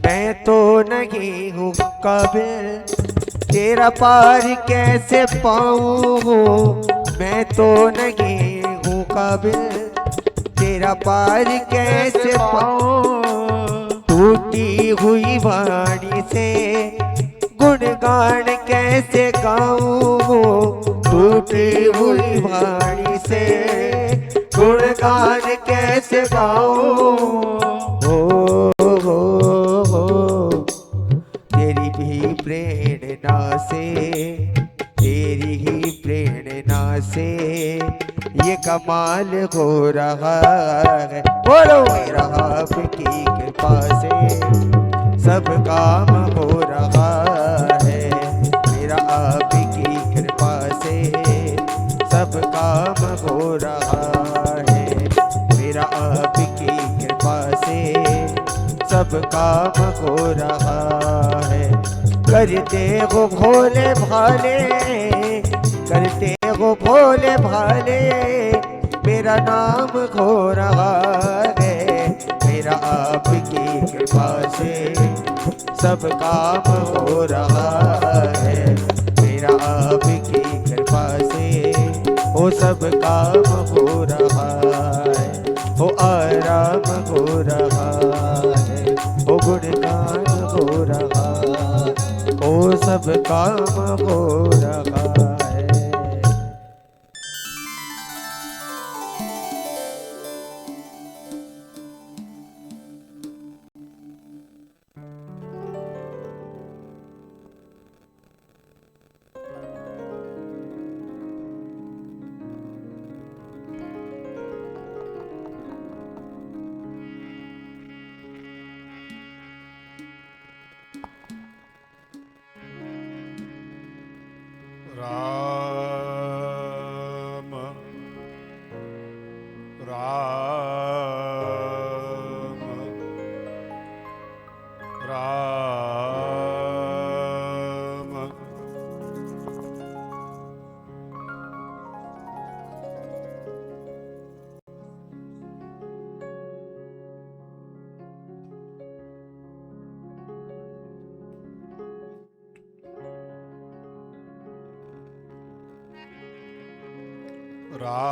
मैं तो नहीं हूँ काबिल, तेरा पार कैसे पाऊँ। मैं तो नहीं हूँ काबिल, तेरा पार कैसे पाऊँ। टूटी हुई वाणी से गुणगान कैसे गाऊँ। टूटी हुई वाणी से गुणगान कैसे गाऊँ। हो तेरी भी प्रेरणा से, तेरी ही प्रेरणा से ये कमाल हो रहा है। बोलो मेरा आपकी कृपा से सब काम हो रहा है। मेरा आपकी कृपा से सब काम हो रहा है। मेरा आपकी कृपा से सब काम हो रहा है। करते हो भोले भाले, करते हो भोले भाले, मेरा नाम खो रहा है। मेरा आपकी कृपा से सब काम हो रहा है। मेरा आपकी कृपा से वो सब काम हो रहा है। वो आराम हो रहा है, वो गुणगान हो रहा है, वो सब काम हो रहा है। राम राम राम राम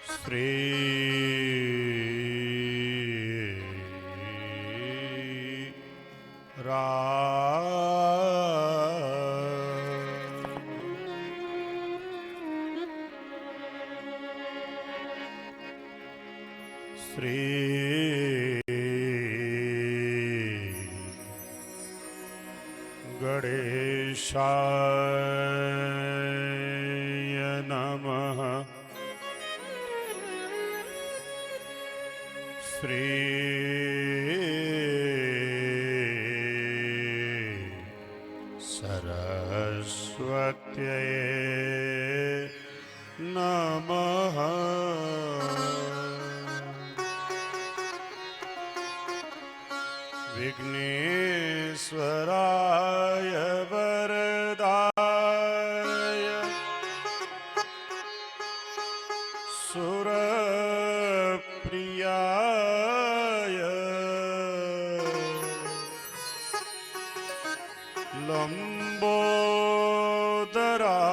श्री श्री गणेशाय नमः। श्री सरस्वत्यै नमः। विघ्नेश्वराय वरदाय सुरप्रियाय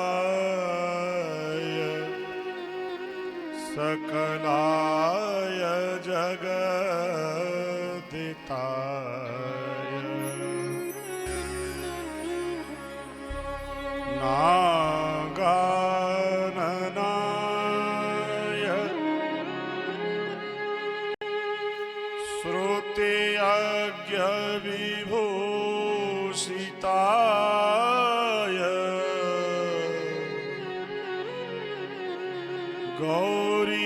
लंबोदराय सकलाय जगदिताय नागाननाय श्रुतियज्ञविभूषिताय गौरीसुताय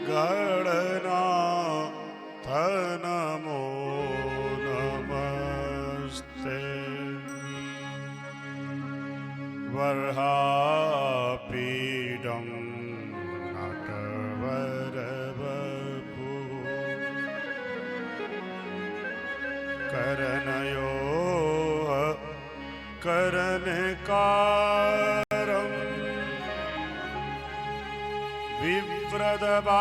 गणनाथ नमो नमस्ते। वर्हापीडं नटवरवपु करनयो करनकारं विव्रतभाषः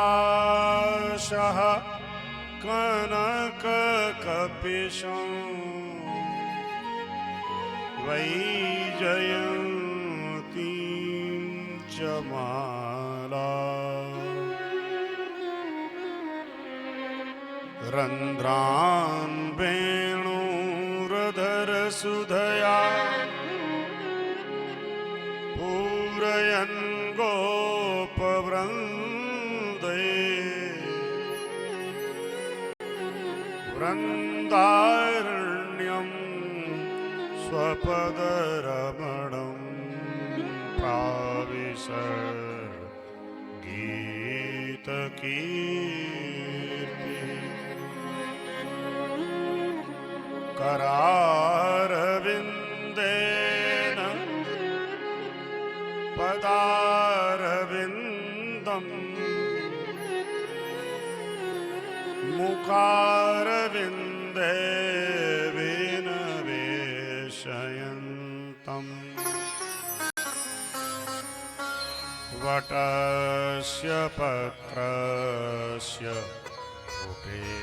कनककपिशं वैजयन्तीं च माला रन्ध्रान् वेणुरधरसुधया पूरयन् गोपवृन्दे वृन्दारण्यं स्वपदरमणं प्राविशत् गीतकीर्ति करारविन्देन पदारविन्दम् मुखारविन्दे विनवेशयन्तम् वटस्य पत्रस्य उपේक्षयारम्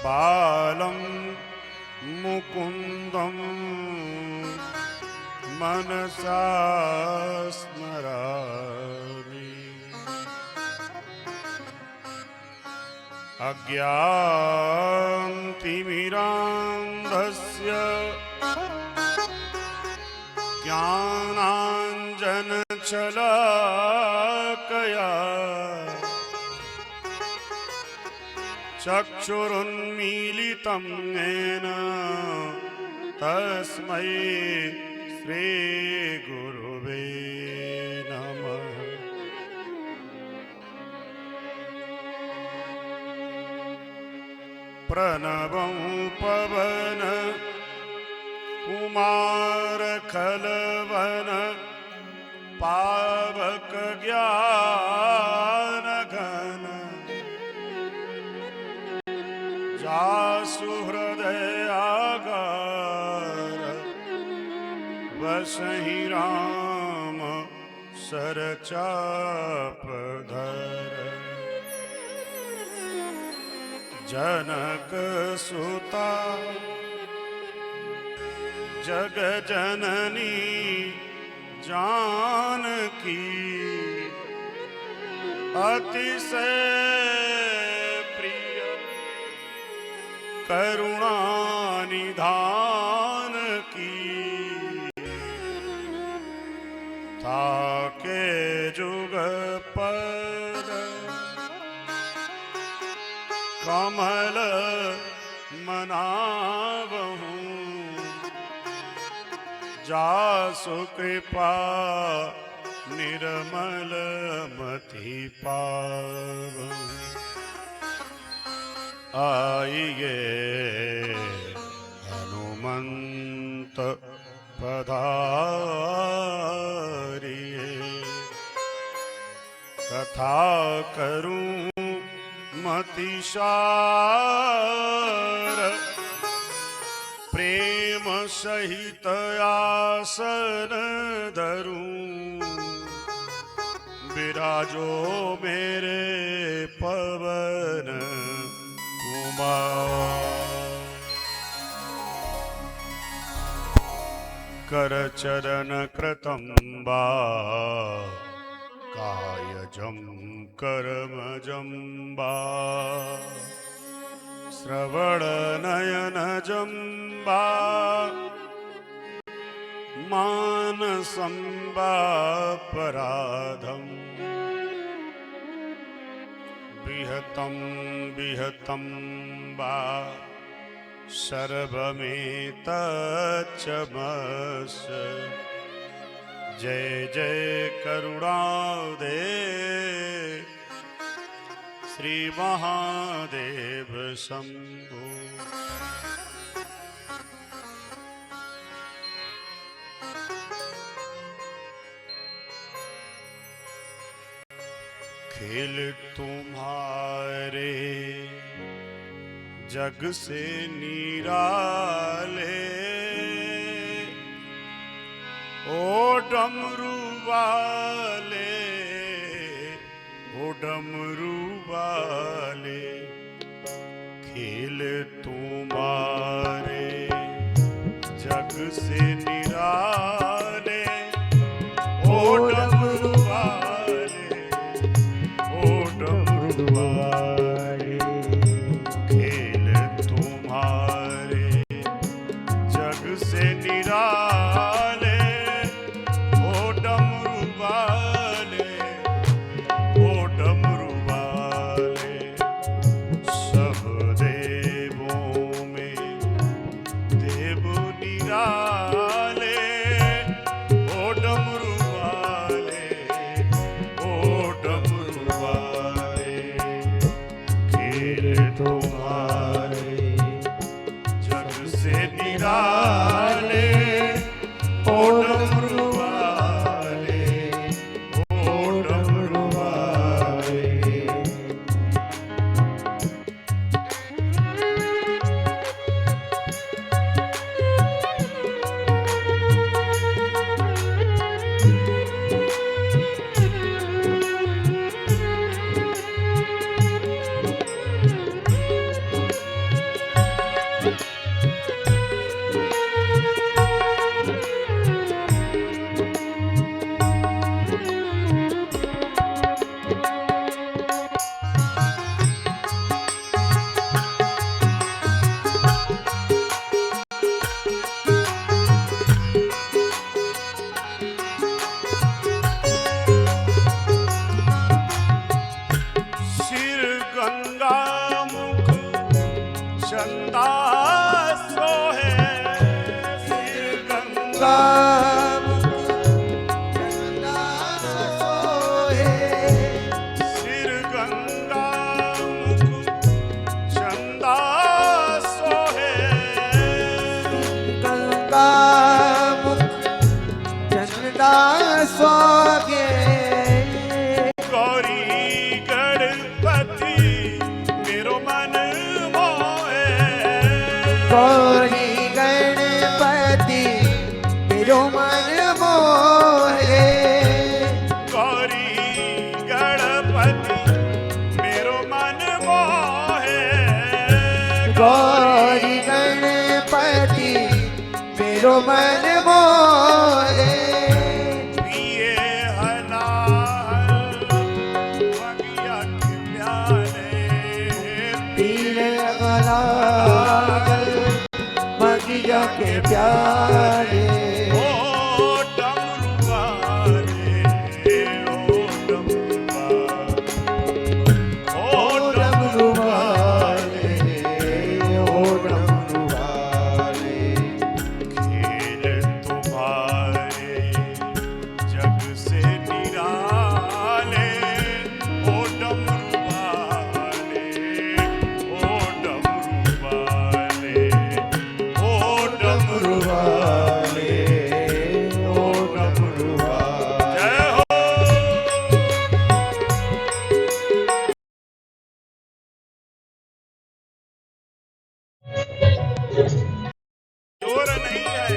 बालं मुकुन्दं मनसा स्मरामि अज्ञानतिमिरान्धस्य ज्ञानाञ्जनशलाकया चक्षुरुन्मीलितं येन तस्मै श्रीगुरुवे नमः। प्रणवं पवन कुमार खलवन पावक ज्ञान घन जासु हृदयागार वसहि राम सरचापधर जनक सुता जग जननी जानकी अतिशय प्रिय करुणा निधान की ताके जुग पद कमल मनावहूँ जासु कृपा निर्मल मति पावहूँ। आइए हनुमंत पधारिए कथा करूं मतिसार प्रेम सहित आसन धरूं विराजो मेरे पवन कुमार। कर चरण कृतंबा कायजं कर्मजंबा श्रवण नयन जंबा मानसंबा पराधम विहतं विहतं बा सर्वमेतच्चमस् जय जय करुणादे श्री महादेव शंभो। खेल तुम्हारे जग से निराले ओ डमरू वाले, ओ डमरू वाले, खेल तुम्हारे जग से निराले। ओ डमरू वाले, ओ डमरू वाले, खेल तुम्हारे जग से निराले। ओ डमरू वाले, ओ डमरू वाले, सब देवों में देव निराले। ओ डमरू वाले, ओ डमरू वाले, खेल तुम्हारे जग से निराले। ओ डमरू वाले, ओ डमरू वाले। सिर गंगा मुख चंदा सोहे। सिर गंगा सिर गंगा मुख चंदा सोहे। गंगा मुख चंदा सोगे। गौरी गणपति मेरो मन मोहे। गौरी गणपति मेरो मन मोहे। गौरी गणपति मेरो मन मोहे। गौरी गणपति मेरो मन मोहे। पिए हलाल मगिया के प्याले। पीले गलागल मगिया के प्यारे। ओ डमरू वाले, ओ डमरू वाले, ओ डमरू वाले, ओ डमरू वाले, खेल तुम्हारे जग से निराले। ओ डमरू वाले, ओ डमरू वाले, ओ डमरू वाले, ओ डमरू वाले। जय हो। जोर नहीं है,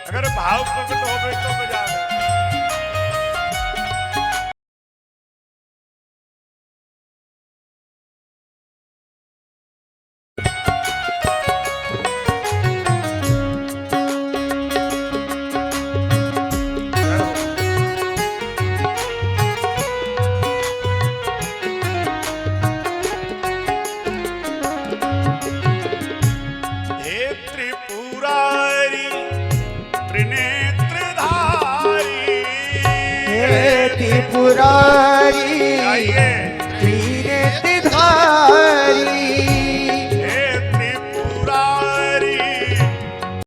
अगर भाव प्रकट हो गए तो बजा दो। हे त्रिपुरारी त्रिनेत्रधारी। हे त्रिपुरारी आइए। त्रिनेत्रधारी। हे त्रिपुरारी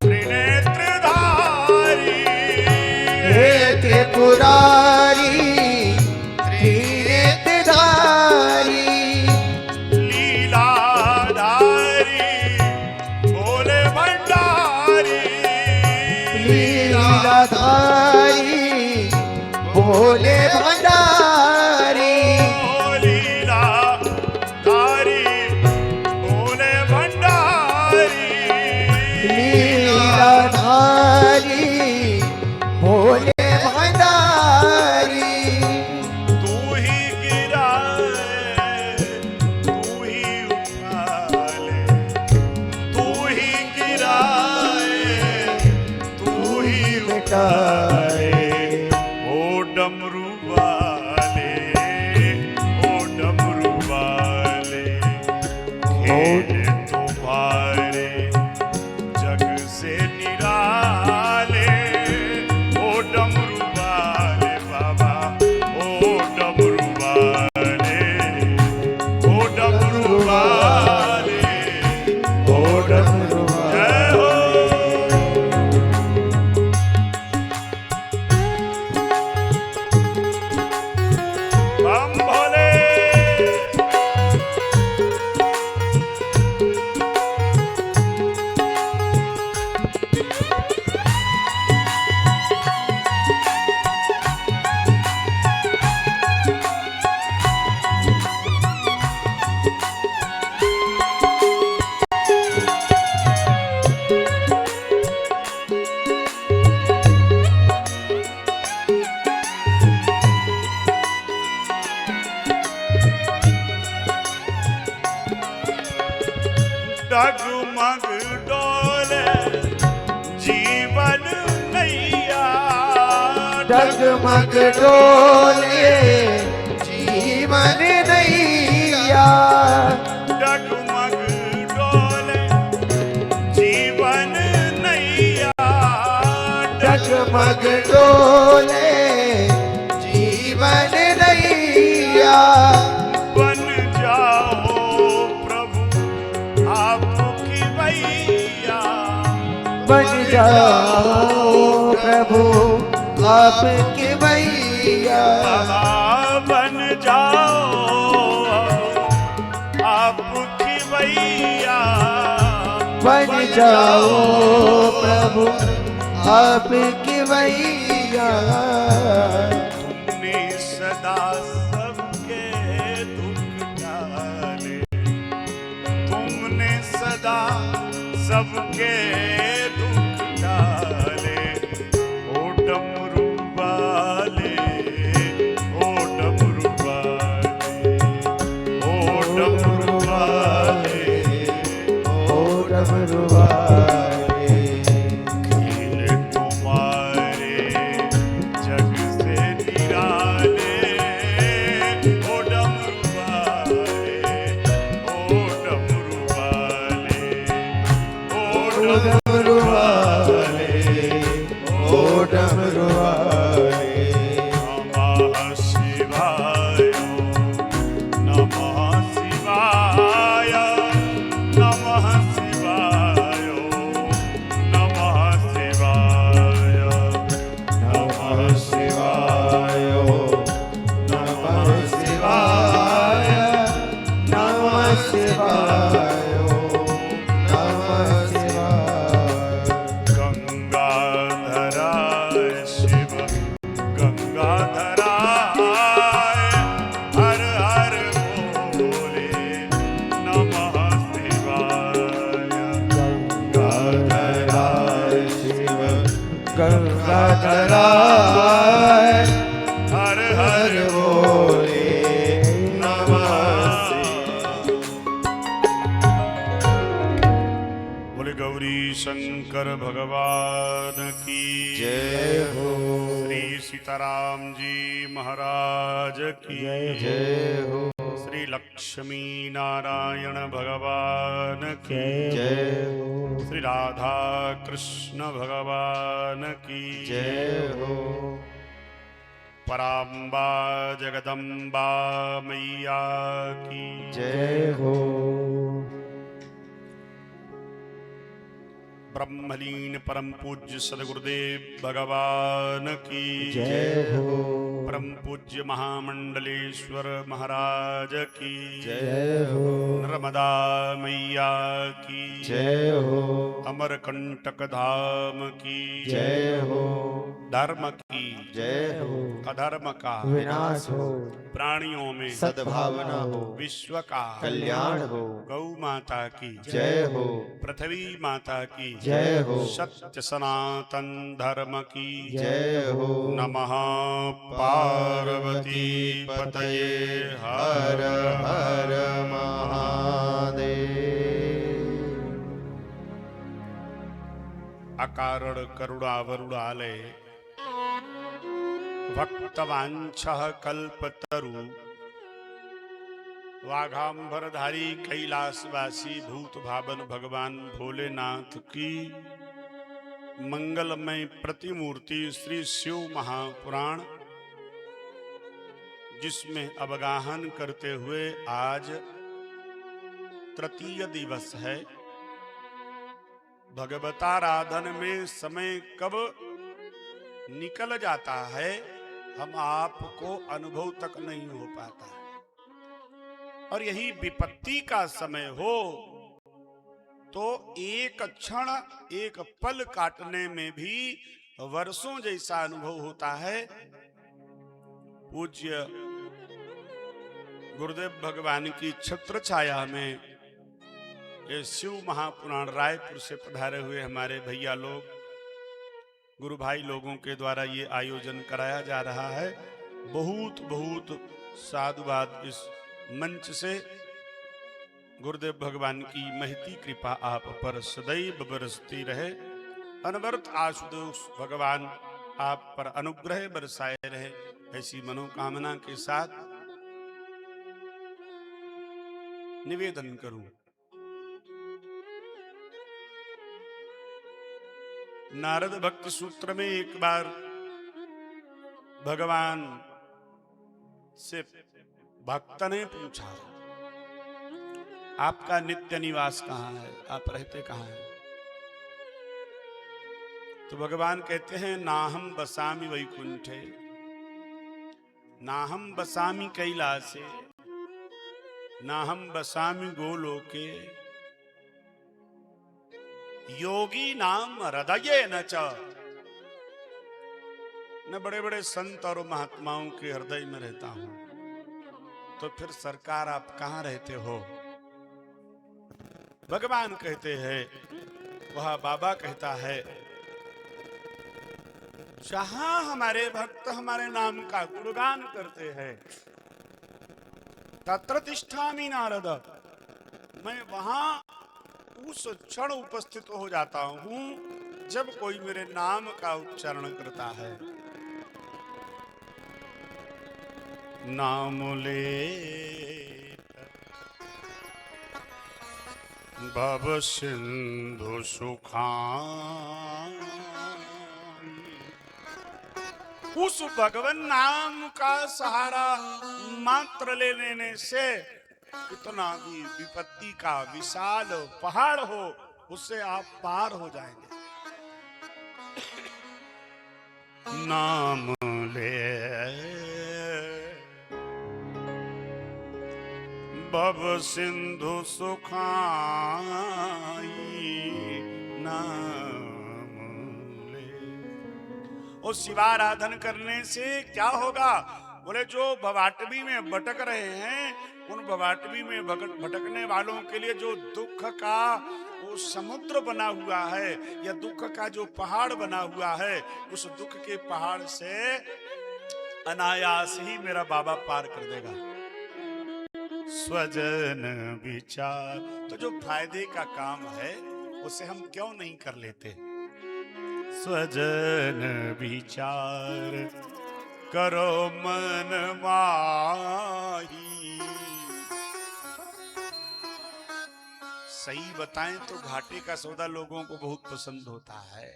त्रिनेत्रधारी। हे त्रिपुरारी त्रिनेत्रधारी। लीलाधारी भोले भंडारी। लीलाधारी भोले भंडारी। लीलाधारी तारे ओ डमरू वाले, ओ डमरू वाले, खेल तुम्हारे जग से निराले। ओ डमरू वाले बाबा, ओ डमरू वाले, ओ डमरू वाले, ओ डमरू जय हो। हम भोले डगमग डोले जीवन नैया, डगमग डोले जीवन नैया डगमग डोले जीवन नैया, डगमग डोले जीवन नैया बन जाओ प्रभु आपकी मैया, बन जाओ प्रभु आपके मैया बाबा बन जाओ आपकी मैया, बन जाओ प्रभु आपके मैया तुमने सदा सबके दुख टाले, तुमने सदा सबके दुख टाले। ओ डमरू वाले, ओ डमरू वाले, ओ डमरू वाले, ओ डमरू वाले खेल तुम्हारे जग से निराले। ओ डमरू वाले, ओ डमरू वाले, ओ डमरू डमरू वाले ओ डमरू वाले नमः शिवाय, नमः शिवाय, नमः शिवाय, नमः शिवाय, नमः शिवाय नमः शिवाय नमः शिवाय नमः शिवाय गंगाधराय शिव गंगाधराय, हर हर बोले नमः शिवाय। गंगाधराय शिव गंगाधराय हर हर बोले नमः बोले गौरी शंकर भगवान की जय हो श्री सीताराम जी महाराज की जय हो श्री लक्ष्मी नारायण भगवान की जय हो श्री राधा कृष्ण भगवान की जय हो पराम्बा जगदम्बा मैया की जय हो ब्रह्मलीन परम पूज्य सदगुरुदेव भगवान की जय हो परम पूज्य महामंडलेश्वर महाराज की जय हो नर्मदा मैया की जय हो अमरकंटक धाम की जय हो धर्म की जय हो अधर्म का विनाश हो प्राणियों में सद्भावना हो विश्व का कल्याण हो गौ माता की जय हो पृथ्वी माता की जय हो सत्य सनातन धर्म की जय हो नमः पार्वती पतये हर हर हर महादेव अकारण करुणा वरुणालय भक्तवांछः कल्पतरु वाघांबरधारी कैलाशवासी भूत भावन भगवान भोलेनाथ की मंगलमय प्रतिमूर्ति श्री शिव महापुराण, जिसमें अवगाहन करते हुए आज तृतीय दिवस है। भगवताराधन में समय कब निकल जाता है हम आपको अनुभव तक नहीं हो पाता है, और यही विपत्ति का समय हो तो एक क्षण एक पल काटने में भी वर्षों जैसा अनुभव होता है। पूज्य गुरुदेव भगवान की छत्र छाया में ये शिव महापुराण रायपुर से पधारे हुए हमारे भैया लोग, गुरु भाई लोगों के द्वारा ये आयोजन कराया जा रहा है। बहुत बहुत साधुवाद इस मंच से। गुरुदेव भगवान की महती कृपा आप पर सदैव बरसती रहे। अनवरत आशुतोष भगवान आप पर अनुग्रह बरसाए रहे, ऐसी मनोकामना के साथ निवेदन करूं। नारद भक्ति सूत्र में एक बार भगवान से भक्त ने पूछा, आपका नित्य निवास कहाँ है, आप रहते कहाँ हैं? तो भगवान कहते हैं, नाहम बसामि वैकुंठे, नाहम बसामि कैलासे, नाहम बसामि गोलोके, योगी नाम हृदये न च। मैं बड़े बड़े संत और महात्माओं के हृदय में रहता हूं, तो फिर सरकार आप कहां रहते हो? भगवान कहते हैं, वह बाबा कहता है, जहां हमारे भक्त हमारे नाम का गुणगान करते हैं, तत्र तिष्ठामि नारद, मैं वहां उस क्षण उपस्थित हो जाता हूं जब कोई मेरे नाम का उच्चारण करता है। नाम ले भव सिंधु सुखान, उस भगवान नाम का सहारा मात्र ले लेने से कितना भी विपत्ति का विशाल पहाड़ हो, उससे आप पार हो जाएंगे। नाम ले भव सिंधु सुखाई, नाम ले। और शिवाराधन करने से क्या होगा? बोले जो भवाटवी में भटक रहे हैं, उन भवाटवी में भटकने वालों के लिए जो दुख का वो समुद्र बना हुआ है, या दुख का जो पहाड़ बना हुआ है, उस दुख के पहाड़ से अनायास ही मेरा बाबा पार कर देगा। स्वजन विचार, तो जो फायदे का काम है उसे हम क्यों नहीं कर लेते? स्वजन विचार करो मन माही। सही बताएं तो घाटे का सौदा लोगों को बहुत पसंद होता है।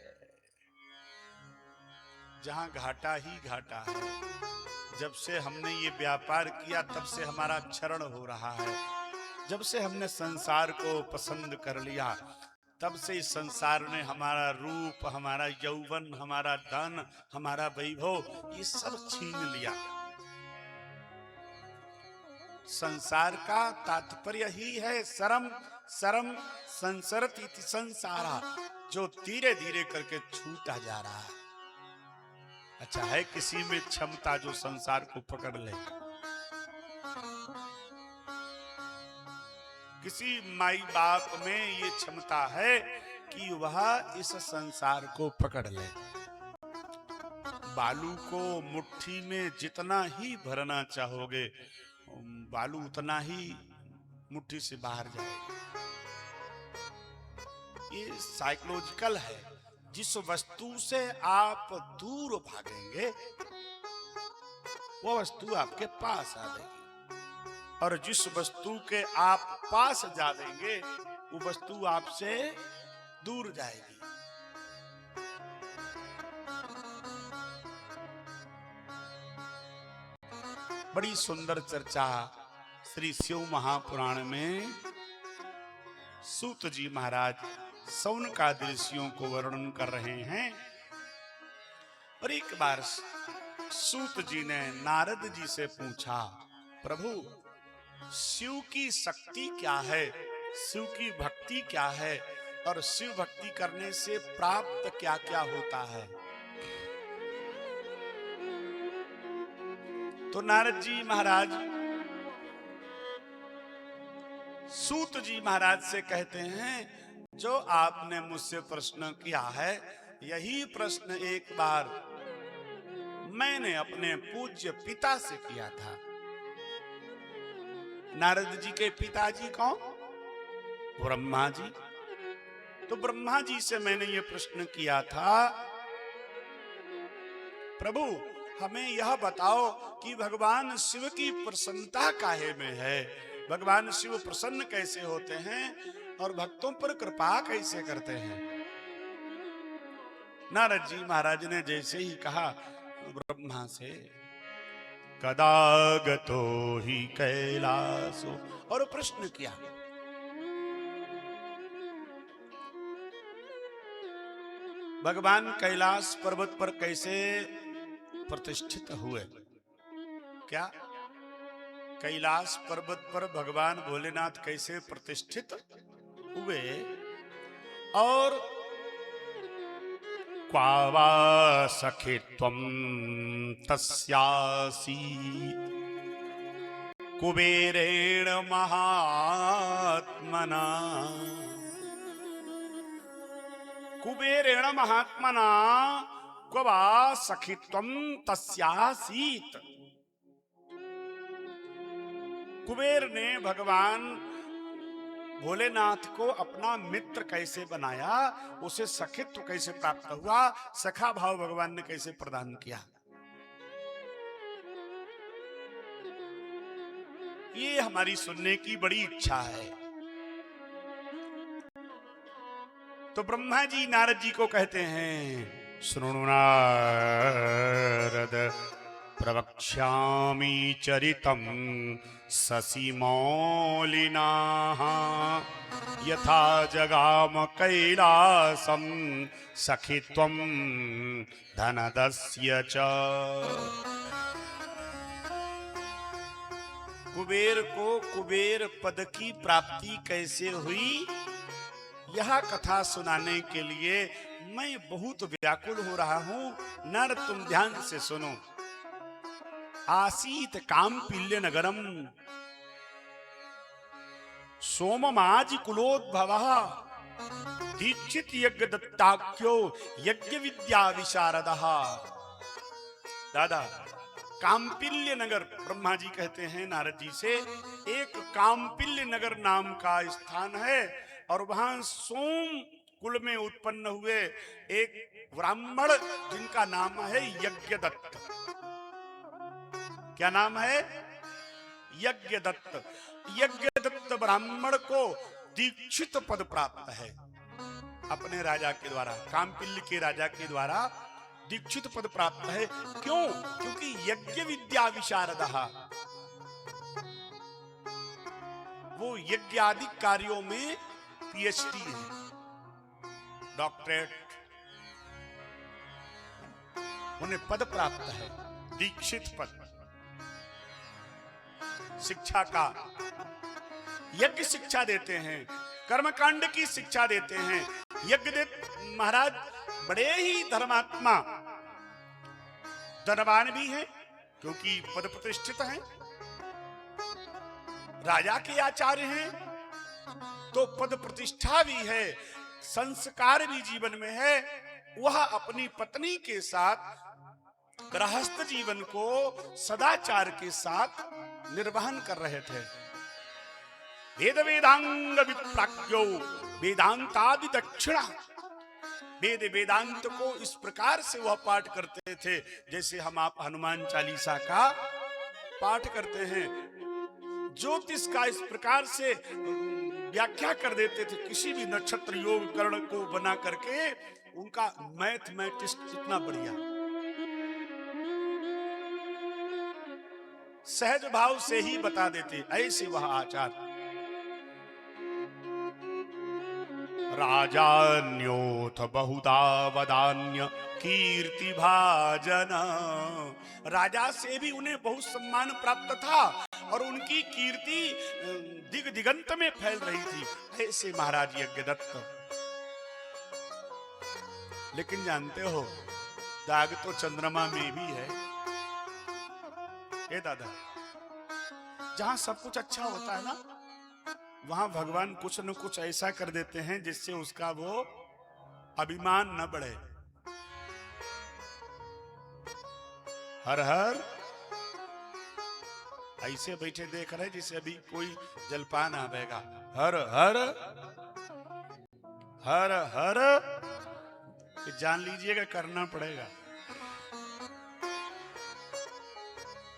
जहां घाटा ही घाटा है। जब से हमने ये व्यापार किया तब से हमारा क्षरण हो रहा है। जब से हमने संसार को पसंद कर लिया तब से इस संसार ने हमारा रूप, हमारा यौवन, हमारा धन, हमारा वैभव, ये सब छीन लिया। संसार का तात्पर्य ही है सरम सरम संसरति इति संसारा, जो धीरे धीरे करके छूटा जा रहा है। अच्छा है किसी में क्षमता जो संसार को पकड़ ले? किसी माई बाप में ये क्षमता है कि वह इस संसार को पकड़ ले। बालू को मुट्ठी में जितना ही भरना चाहोगे, बालू उतना ही मुट्ठी से बाहर जाएगा। ये साइकोलॉजिकल है। जिस वस्तु से आप दूर भागेंगे वो वस्तु आपके पास आ जाएगी, और जिस वस्तु के आप पास जा देंगे वो वस्तु आपसे दूर जाएगी। बड़ी सुंदर चर्चा श्री शिव महापुराण में सूत जी महाराज शौनकादि ऋषियों को वर्णन कर रहे हैं। और एक बार सूत जी ने नारद जी से पूछा, प्रभु शिव की शक्ति क्या है, शिव की भक्ति क्या है, और शिव भक्ति करने से प्राप्त क्या क्या होता है। तो नारद जी महाराज सूत जी महाराज से कहते हैं, जो आपने मुझसे प्रश्न किया है यही प्रश्न एक बार मैंने अपने पूज्य पिता से किया था। नारद जी के पिताजी कौन? ब्रह्मा जी। तो ब्रह्मा जी से मैंने ये प्रश्न किया था, प्रभु हमें यह बताओ कि भगवान शिव की प्रसन्नता काहे में है, भगवान शिव प्रसन्न कैसे होते हैं और भक्तों पर कृपा कैसे करते हैं। नारद जी महाराज ने जैसे ही कहा ब्रह्मा से, कदा गतो ही कैलासो, और प्रश्न किया भगवान कैलाश पर्वत पर कैसे प्रतिष्ठित हुए। क्या कैलाश पर्वत पर भगवान भोलेनाथ कैसे प्रतिष्ठित हुए, और क्वावा सखित्वं तस्यासी कुबेरेण महात्मना, कुबेरेण महात्मना क्वा सखित्वं तस्यासीत। कुबेर ने भगवान भोलेनाथ को अपना मित्र कैसे बनाया, उसे सखित्व कैसे प्राप्त हुआ, सखा भाव भगवान ने कैसे प्रदान किया। ये हमारी सुनने की बड़ी इच्छा है। तो ब्रह्मा जी नारद जी को कहते हैं, शृणु नारद प्रवक्ष्यामि चरितं शशिमौलिना, यथा जगाम कैलासं सखित्वं धनदस्य च। कुबेर को कुबेर पद की प्राप्ति कैसे हुई, यह कथा सुनाने के लिए मैं बहुत व्याकुल हो रहा हूं। नारद तुम ध्यान से सुनो। आसीत काम्पिल्य नगरम सोममाजि कुलोद्भवः दीक्षित यज्ञ दत्ताख्यो यज्ञ विद्या विशारदः। दादा काम्पिल्य नगर, ब्रह्मा जी कहते हैं नारद जी से, एक काम्पिल्य नगर नाम का स्थान है, और वहां सोम कुल में उत्पन्न हुए एक ब्राह्मण जिनका नाम है यज्ञदत्त। क्या नाम है? यज्ञदत्त। यज्ञदत्त ब्राह्मण को दीक्षित पद प्राप्त है अपने राजा के द्वारा, काम्पिल्य के राजा के द्वारा दीक्षित पद प्राप्त है। क्यों? क्योंकि यज्ञ विद्या विशारदः, वो यज्ञ आदि कार्यों में पीएचडी है, डॉक्टरेट, उन्हें पद प्राप्त है, दीक्षित पद। शिक्षा का, यज्ञ शिक्षा देते हैं, कर्मकांड की शिक्षा देते हैं। यज्ञदेव महाराज बड़े ही धर्मात्मा, धनवान भी हैं क्योंकि पद प्रतिष्ठित हैं, राजा के आचार्य हैं तो पद प्रतिष्ठा भी है, संस्कार भी जीवन में है। वह अपनी पत्नी के साथ गृहस्थ जीवन को सदाचार के साथ निर्वहन कर रहे थे। वेद वेदांग विप्राज्ञो वेदांतादि दक्षिणा, वेद वेदांत को इस प्रकार से वह पाठ करते थे जैसे हम आप हनुमान चालीसा का पाठ करते हैं, ज्योतिष का इस प्रकार से व्याख्या कर देते थे। किसी भी नक्षत्र योग कर्ण को बना करके उनका मैथमेटिस्ट इतना बढ़िया, सहज भाव से ही बता देते, ऐसे वह आचार। राजान्योथ बहुधा वदान्य कीर्ति भाजन, राजा से भी उन्हें बहुत सम्मान प्राप्त था और उनकी कीर्ति दिग दिगंत में फैल रही थी, ऐसे महाराज यज्ञदत्त। लेकिन जानते हो, दाग तो चंद्रमा में भी है। ए दादा, जहां सब कुछ अच्छा होता है ना, वहां भगवान कुछ न कुछ ऐसा कर देते हैं जिससे उसका वो अभिमान न बढ़े। हर हर ऐसे बैठे देख रहे जैसे अभी कोई जलपान आवेगा। हर हर हर हर, जान लीजिएगा करना पड़ेगा,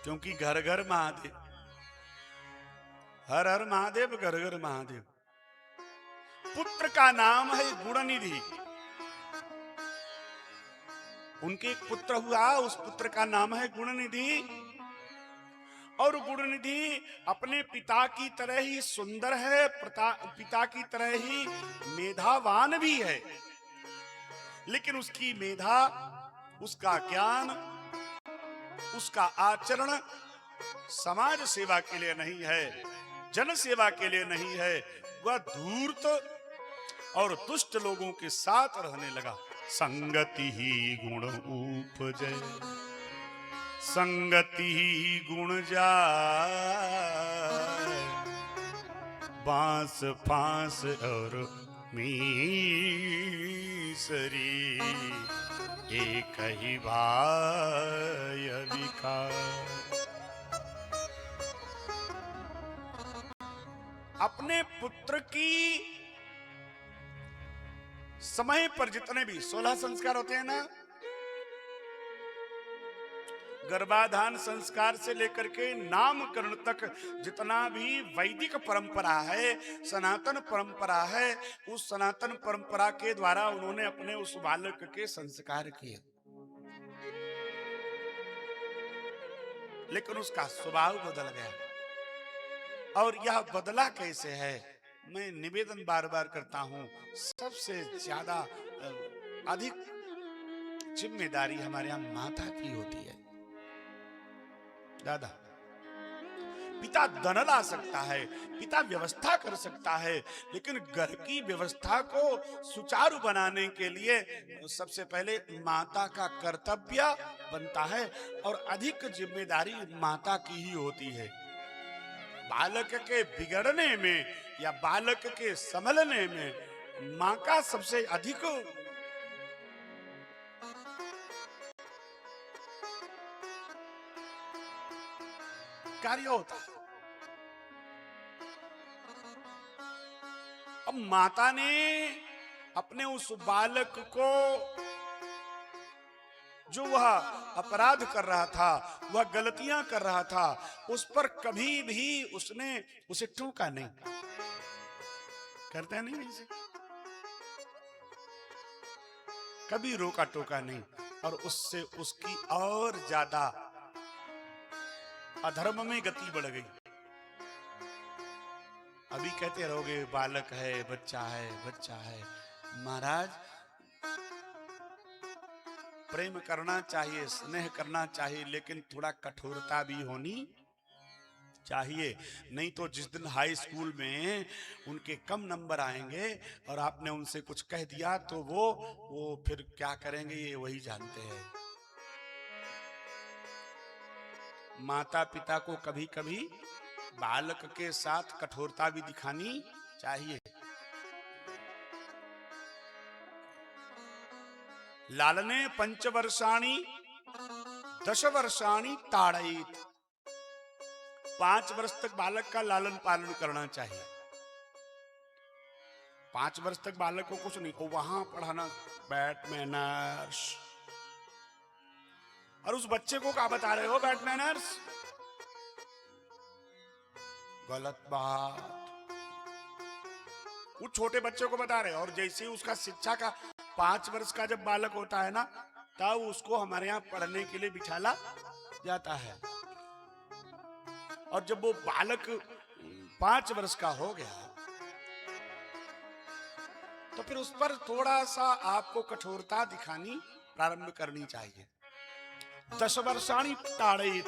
क्योंकि घर घर महादेव। हर हर महादेव, घर घर महादेव। पुत्र का नाम है गुणनिधि। उनके एक पुत्र हुआ, उस पुत्र का नाम है गुणनिधि। और गुणनिधि अपने पिता की तरह ही सुंदर है, पिता की तरह ही मेधावान भी है। लेकिन उसकी मेधा, उसका ज्ञान, उसका आचरण समाज सेवा के लिए नहीं है, जन सेवा के लिए नहीं है। वह धूर्त और दुष्ट लोगों के साथ रहने लगा। संगति ही गुण उपजे, संगति ही गुण जाए, बांस फांस और मीसरी, एक ही भाई विकार। अपने पुत्र की समय पर जितने भी 16 संस्कार होते हैं ना, गर्भाधान संस्कार से लेकर के नामकरण तक जितना भी वैदिक परंपरा है, सनातन परंपरा है, उस सनातन परंपरा के द्वारा उन्होंने अपने उस बालक के संस्कार किए। लेकिन उसका स्वभाव बदल गया। और यह बदला कैसे है? मैं निवेदन बार बार करता हूं, सबसे ज्यादा अधिक जिम्मेदारी हमारे यहां माता की होती है। दादा, पिता धन ला सकता है, पिता व्यवस्था कर सकता है, लेकिन घर की व्यवस्था को सुचारू बनाने के लिए सबसे पहले माता का कर्तव्य बनता है और अधिक जिम्मेदारी माता की ही होती है। बालक के बिगड़ने में या बालक के संभलने में मां का सबसे अधिक कार्य होता है। अब माता ने अपने उस बालक को, जो वह अपराध कर रहा था, वह गलतियां कर रहा था, उस पर कभी भी उसने उसे टोका नहीं। करते नहीं ऐसे, कभी रोका टोका नहीं, और उससे उसकी और ज्यादा अधर्म में गति बढ़ गई। अभी कहते रहोगे बालक है, बच्चा है, बच्चा है। महाराज, प्रेम करना चाहिए, स्नेह करना चाहिए, लेकिन थोड़ा कठोरता भी होनी चाहिए। नहीं तो जिस दिन हाई स्कूल में उनके कम नंबर आएंगे और आपने उनसे कुछ कह दिया तो वो फिर क्या करेंगे ये वही जानते हैं। माता पिता को कभी कभी बालक के साथ कठोरता भी दिखानी चाहिए। लालने 5 वर्षाणि 10 वर्षाणि ताड़येत्। 5 वर्ष तक बालक का लालन पालन करना चाहिए। 5 वर्ष तक बालक को कुछ नहीं, को वहां पढ़ाना बैट मैनर्स। और उस बच्चे को क्या बता रहे हो बैट मैनर्स? गलत बात। वो छोटे बच्चे को बता रहे, और जैसे ही उसका शिक्षा का 5 वर्ष का जब बालक होता है ना, तब उसको हमारे यहाँ पढ़ने के लिए बिठाला जाता है। और जब वो बालक 5 वर्ष का हो गया तो फिर उस पर थोड़ा सा आपको कठोरता दिखानी प्रारंभ करनी चाहिए। 10 वर्षाणी ताड़ित,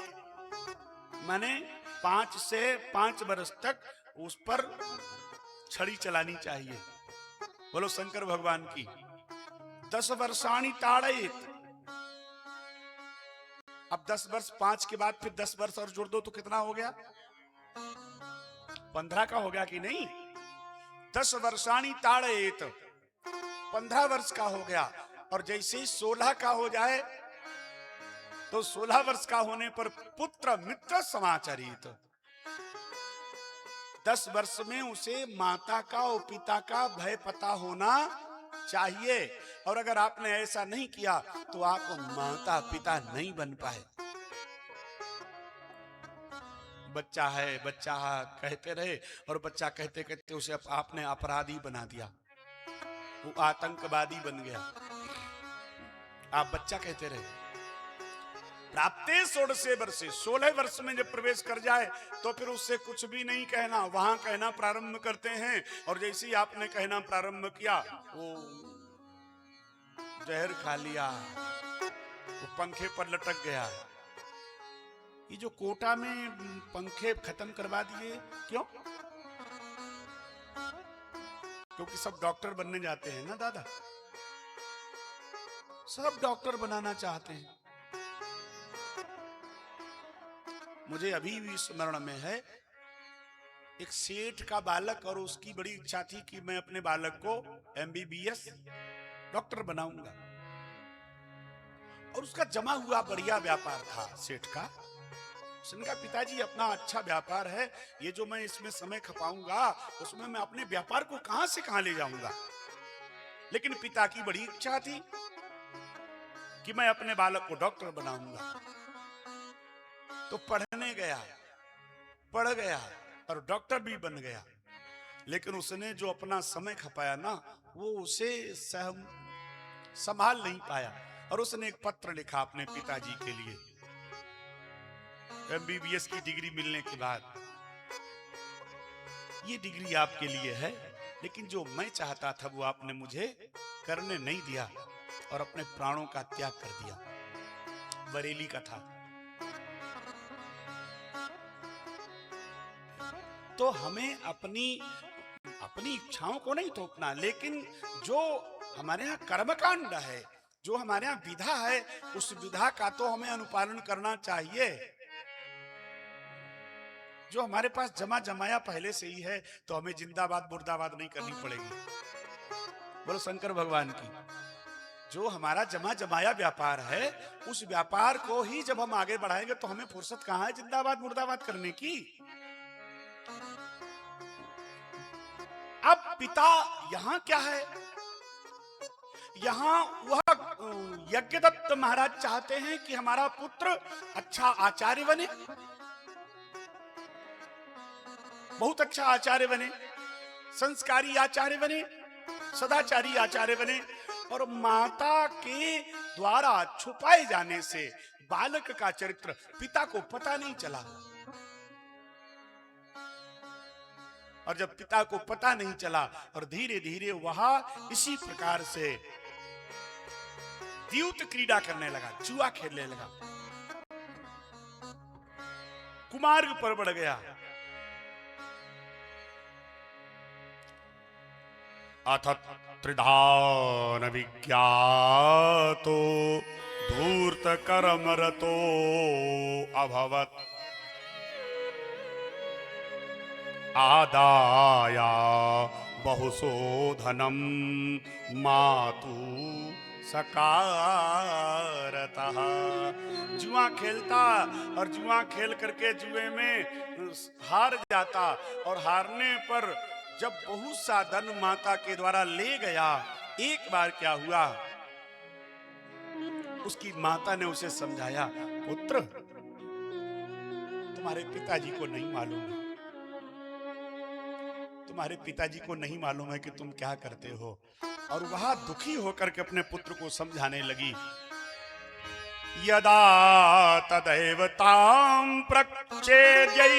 माने 5 से 5 वर्ष तक उस पर छड़ी चलानी चाहिए। बोलो शंकर भगवान की। 10 वर्षाणी ताड़ित। अब 10 वर्ष 5 के बाद फिर 10 वर्ष और जोड़ दो तो कितना हो गया? 15 का हो गया कि नहीं? 10 वर्षाणी ताड़ित, 15 वर्ष का हो गया। और जैसे ही 16 का हो जाए तो 16 वर्ष का होने पर पुत्र मित्र समाचरित। 10 वर्ष में उसे माता का और पिता का भय पता होना चाहिए। और अगर आपने ऐसा नहीं किया तो आप माता पिता नहीं बन पाए। बच्चा है कहते रहे, और बच्चा कहते कहते उसे आपने अपराधी बना दिया, वो आतंकवादी बन गया। आप बच्चा कहते रहे। प्राप्ते 16 वर्षे, 16 वर्ष में जब प्रवेश कर जाए तो फिर उससे कुछ भी नहीं कहना, वहां कहना प्रारंभ करते हैं। और जैसे ही आपने कहना प्रारंभ किया, वो जहर खा लिया, वो पंखे पर लटक गया। ये जो कोटा में पंखे खत्म करवा दिए, क्यों? क्योंकि सब डॉक्टर बनने जाते हैं ना दादा, सब डॉक्टर बनाना चाहते हैं। मुझे अभी भी स्मरण में है, एक सेठ का बालक, और उसकी बड़ी इच्छा थी कि मैं अपने बालक को MBBS डॉक्टर बनाऊंगा। और उसका जमा हुआ बढ़िया व्यापार था सेठ का। उसने कहा, पिताजी अपना अच्छा व्यापार है, ये जो मैं इसमें समय खपाऊंगा उसमें मैं अपने व्यापार को कहां से कहां ले जाऊंगा। लेकिन पिता की बड़ी इच्छा थी कि मैं अपने बालक को डॉक्टर बनाऊंगा। तो पढ़ने गया, पढ़ गया और डॉक्टर भी बन गया। लेकिन उसने जो अपना समय खपाया ना, वो उसे संभाल नहीं पाया। और उसने एक पत्र लिखा अपने पिताजी के लिए MBBS की डिग्री मिलने के बाद, ये डिग्री आपके लिए है, लेकिन जो मैं चाहता था वो आपने मुझे करने नहीं दिया और अपने प्राणों का त्याग कर दिया। बरेली का था। तो हमें अपनी इच्छाओं को नहीं थोपना, लेकिन जो हमारे यहाँ कर्मकांड है, जो हमारे यहाँ विधा है, उस विधा का तो हमें अनुपालन करना चाहिए। जो हमारे पास जमा जमाया पहले से ही है, तो हमें जिंदाबाद मुर्दाबाद नहीं करनी पड़ेगी। बोलो शंकर भगवान की। जो हमारा जमा जमाया व्यापार है, उस व्यापार को ही जब हम आगे बढ़ाएंगे तो हमें फुर्सत कहां है जिंदाबाद मुर्दाबाद करने की। अब पिता यहां क्या है, यहां वह यज्ञदत्त महाराज चाहते हैं कि हमारा पुत्र अच्छा आचार्य बने, बहुत अच्छा आचार्य बने, संस्कारी आचार्य बने, सदाचारी आचार्य बने। और माता के द्वारा छुपाए जाने से बालक का चरित्र पिता को पता नहीं चला। और जब पिता को पता नहीं चला और धीरे धीरे वह इसी प्रकार से द्यूत क्रीड़ा करने लगा, जुआ खेलने लगा, कुमार्ग पर बढ़ गया। अथ त्रिधान विज्ञातो धूर्त कर्मरतो अभवत् आदाया बहुशोधनम मातु सकारतः। जुआ खेलता और जुआ खेल करके जुए में हार जाता, और हारने पर जब बहुत सा धन माता के द्वारा ले गया, एक बार क्या हुआ, उसकी माता ने उसे समझाया, पुत्र तुम्हारे पिताजी को नहीं मालूम, तुम्हारे पिताजी को नहीं मालूम है कि तुम क्या करते हो। और वह दुखी होकर के अपने पुत्र को समझाने लगी। यदा तदैव तां प्रच्छेद्यै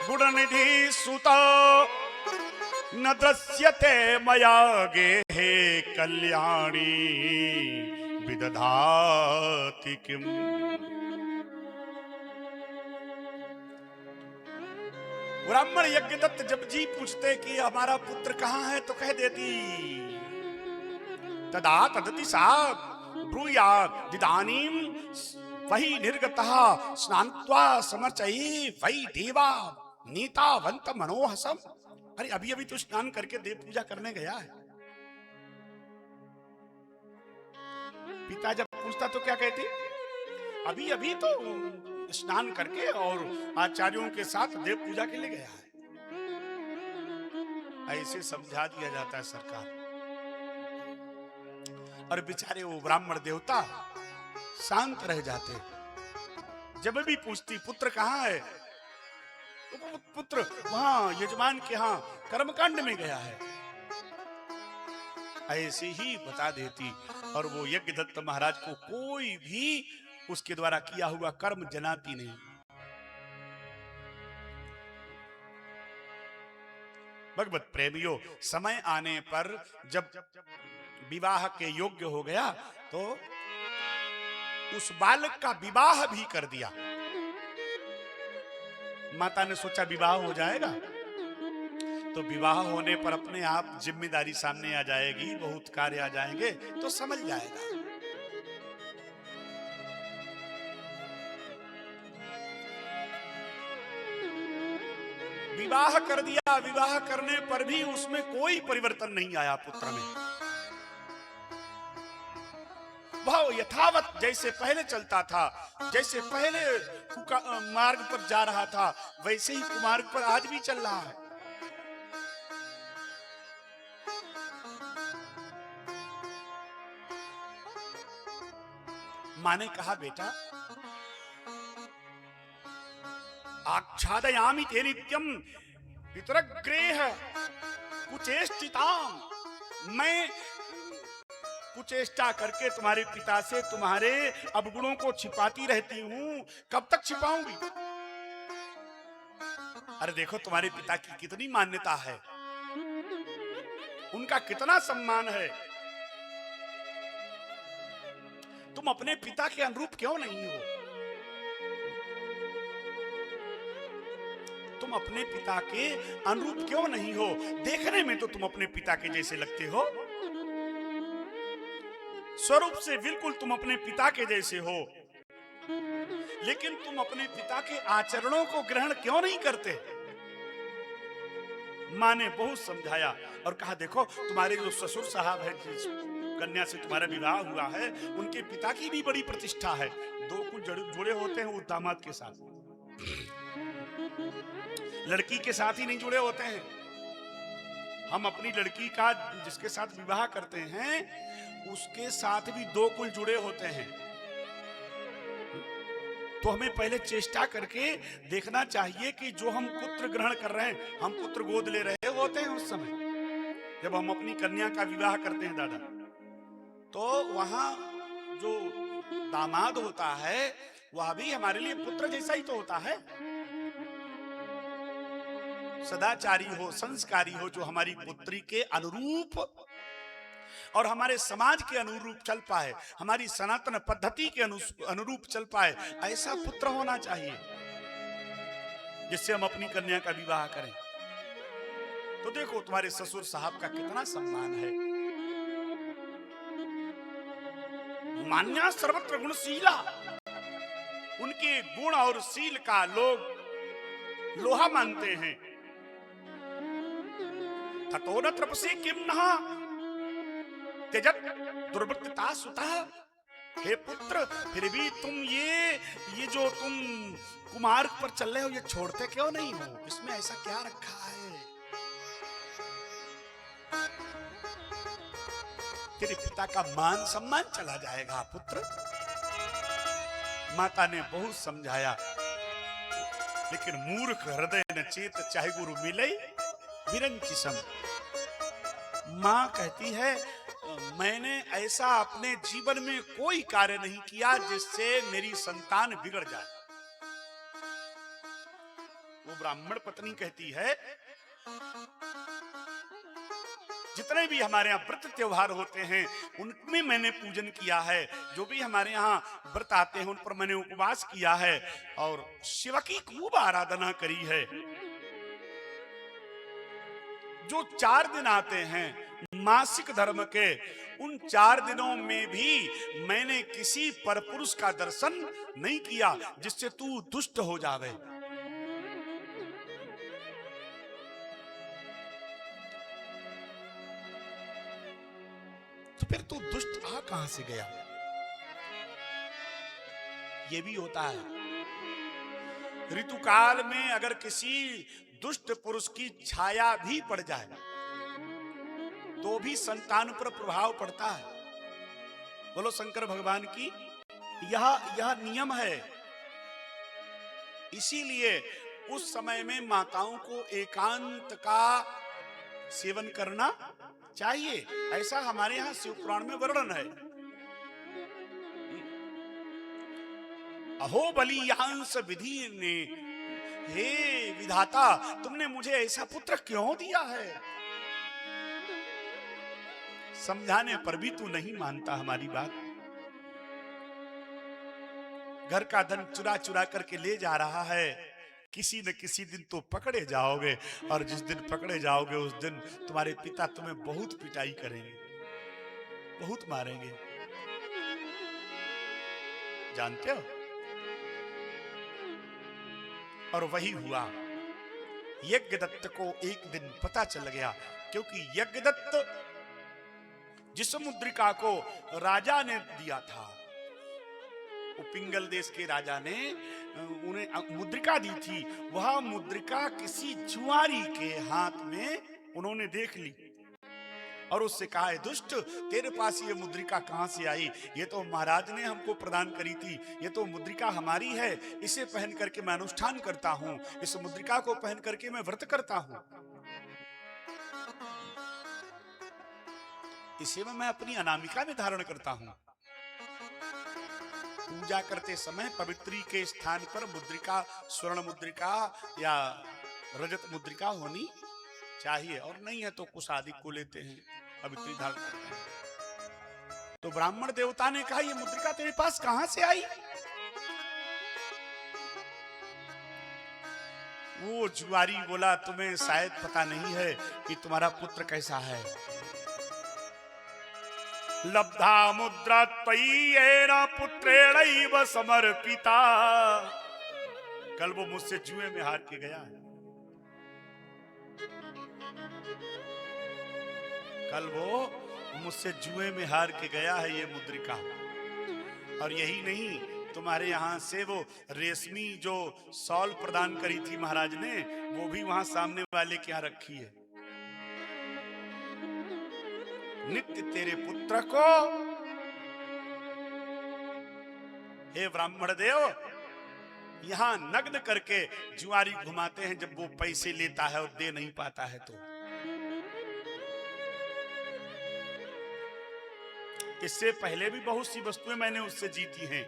गुणनिधि सुत न दृश्यते मया गेहे कल्याणी विदधाति किम। ब्राह्मण यज्ञदत्त जब जी पूछते कि हमारा पुत्र कहाँ है तो कह देती तदा तदति सा ब्रूयात् दिदानीं वही निर्गतः स्नात्वा समर्चयि वही देवा नीतावंत मनोहसम। अरे अभी अभी तो स्नान करके देव पूजा करने गया है। पिता जब पूछता तो क्या कहती, अभी अभी तो स्नान करके और आचार्यों के साथ देव पूजा के लिए गया है। ऐसे समझा दिया जाता है सरकार। और बेचारे वो ब्राह्मण देवता शांत रह जाते। जब भी पूछती पुत्र कहाँ है, तो पुत्र वहां यजमान के यहाँ कर्मकांड में गया है, ऐसे ही बता देती। और वो यज्ञदत्त महाराज को कोई भी उसके द्वारा किया हुआ कर्म जनाती नहीं। भगवत प्रेमियों, समय आने पर जब विवाह के योग्य हो गया तो उस बालक का विवाह भी कर दिया। माता ने सोचा विवाह हो जाएगा तो विवाह होने पर अपने आप जिम्मेदारी सामने आ जाएगी, बहुत कार्य आ जाएंगे तो समझ जाएगा। विवाह कर दिया। विवाह करने पर भी उसमें कोई परिवर्तन नहीं आया पुत्र में। भाव यथावत जैसे पहले चलता था, जैसे पहले मार्ग पर जा रहा था, वैसे ही कुमार्ग पर आज भी चल रहा है। माँ ने कहा बेटा आच्छादयामि ते नित्यम पितरग्रेह कुचेष्टिताम। मैं कुचेष्टा करके तुम्हारे पिता से तुम्हारे अवगुणों को छिपाती रहती हूं, कब तक छिपाऊंगी? अरे देखो तुम्हारे पिता की कितनी मान्यता है, उनका कितना सम्मान है। तुम अपने पिता के अनुरूप क्यों नहीं हो? तुम अपने पिता के अनुरूप क्यों नहीं हो? देखने में तो तुम अपने पिता के जैसे लगते हो, स्वरूप से बिल्कुल तुम अपने पिता के जैसे हो, लेकिन तुम अपने पिता के आचरणों को ग्रहण क्यों नहीं करते? माँ ने बहुत समझाया और कहा देखो तुम्हारे जो ससुर साहब है, जिस कन्या से तुम्हारा विवाह हुआ है, उनके पिता की भी बड़ी प्रतिष्ठा है। दो कुछ जुड़े होते हैं उस दामाद के साथ, लड़की के साथ ही नहीं जुड़े होते हैं। हम अपनी लड़की का जिसके साथ विवाह करते हैं उसके साथ भी दो कुल जुड़े होते हैं। तो हमें पहले चेष्टा करके देखना चाहिए कि जो हम पुत्र ग्रहण कर रहे हैं, हम पुत्र गोद ले रहे होते हैं उस समय जब हम अपनी कन्या का विवाह करते हैं दादा, तो वहां जो दामाद होता है वह भी हमारे लिए पुत्र जैसा ही तो होता है। सदाचारी हो, संस्कारी हो, जो हमारी पुत्री के अनुरूप और हमारे समाज के अनुरूप चल पाए, हमारी सनातन पद्धति के अनुरूप चल पाए, ऐसा पुत्र होना चाहिए जिससे हम अपनी कन्या का विवाह करें। तो देखो तुम्हारे ससुर साहब का कितना सम्मान है। मान्या सर्वत्र गुणशीला, उनके गुण और शील का लोग लोहा मानते हैं। ततो न तपसी किम नहा त्यजत दुर्वृत्तता सुता। हे पुत्र, फिर भी तुम ये जो तुम कुमार्ग पर चल रहे हो, ये छोड़ते क्यों नहीं हो? इसमें ऐसा क्या रखा है? तेरे पिता का मान सम्मान चला जाएगा पुत्र। माता ने बहुत समझाया, लेकिन मूर्ख हृदय न चेत, चाहे गुरु मिले विरंचिसम। मां कहती है मैंने ऐसा अपने जीवन में कोई कार्य नहीं किया जिससे मेरी संतान बिगड़ जाए। वो ब्राह्मण पत्नी कहती है जितने भी हमारे यहाँ व्रत त्योहार होते हैं उनमें मैंने पूजन किया है, जो भी हमारे यहाँ व्रत आते हैं उन पर मैंने उपवास किया है और शिव की खूब आराधना करी है। जो 4 दिन आते हैं मासिक धर्म के, उन 4 दिनों में भी मैंने किसी परपुरुष का दर्शन नहीं किया जिससे तू दुष्ट हो जावे। तो फिर तू दुष्ट आ कहां से गया? ये भी होता है ऋतुकाल में अगर किसी दुष्ट पुरुष की छाया भी पड़ जाए तो भी संतान पर प्रभाव पड़ता है। बोलो शंकर भगवान की यह नियम है। इसीलिए उस समय में माताओं को एकांत का सेवन करना चाहिए, ऐसा हमारे यहां शिव पुराण में वर्णन है। अहो बलियांश विधि ने, हे विधाता तुमने मुझे ऐसा पुत्र क्यों दिया है? समझाने पर भी तू नहीं मानता हमारी बात। घर का धन चुरा चुरा करके ले जा रहा है, किसी न किसी दिन तो पकड़े जाओगे और जिस दिन पकड़े जाओगे उस दिन तुम्हारे पिता तुम्हें बहुत पिटाई करेंगे, बहुत मारेंगे, जानते हो? और वही हुआ। यज्ञदत्त को एक दिन पता चल गया, क्योंकि यज्ञदत्त जिस मुद्रिका को राजा ने दिया था, वो पिंगल देश के राजा ने उन्हें मुद्रिका दी थी, वह मुद्रिका किसी जुआरी के हाथ में उन्होंने देख ली और उससे कहा है दुष्ट तेरे पास ये मुद्रिका कहां से आई? ये तो महाराज ने हमको प्रदान करी थी, ये तो मुद्रिका हमारी है, इसे पहन करके मैं अनुष्ठान करता हूं, इस मुद्रिका को पहन करके मैं व्रत करता हूं, इसे मैं अपनी अनामिका में धारण करता हूं। पूजा करते समय पवित्री के स्थान पर मुद्रिका, स्वर्ण मुद्रिका या रजत मुद्रिका होनी चाहिए, और नहीं है तो कुशादी को लेते हैं, पवित्री धारण करते हैं। तो ब्राह्मण देवता ने कहा ये मुद्रिका तेरे पास कहां से आई? वो जुआरी बोला तुम्हें शायद पता नहीं है कि तुम्हारा पुत्र कैसा है। लब्धा मुद्रा त्वयि पुत्रेणैव समर्पिता। कल वो मुझसे जुए में हार के गया है, कल वो मुझसे जुए में हार के गया है ये मुद्रिका। और यही नहीं, तुम्हारे यहां से वो रेशमी जो शॉल प्रदान करी थी महाराज ने, वो भी वहां सामने वाले के यहां रखी है। नित्य तेरे पुत्र को हे ब्राह्मण देव यहां नग्न करके जुआरी घुमाते हैं, जब वो पैसे लेता है और दे नहीं पाता है तो। इससे पहले भी बहुत सी वस्तुएं मैंने उससे जीती हैं।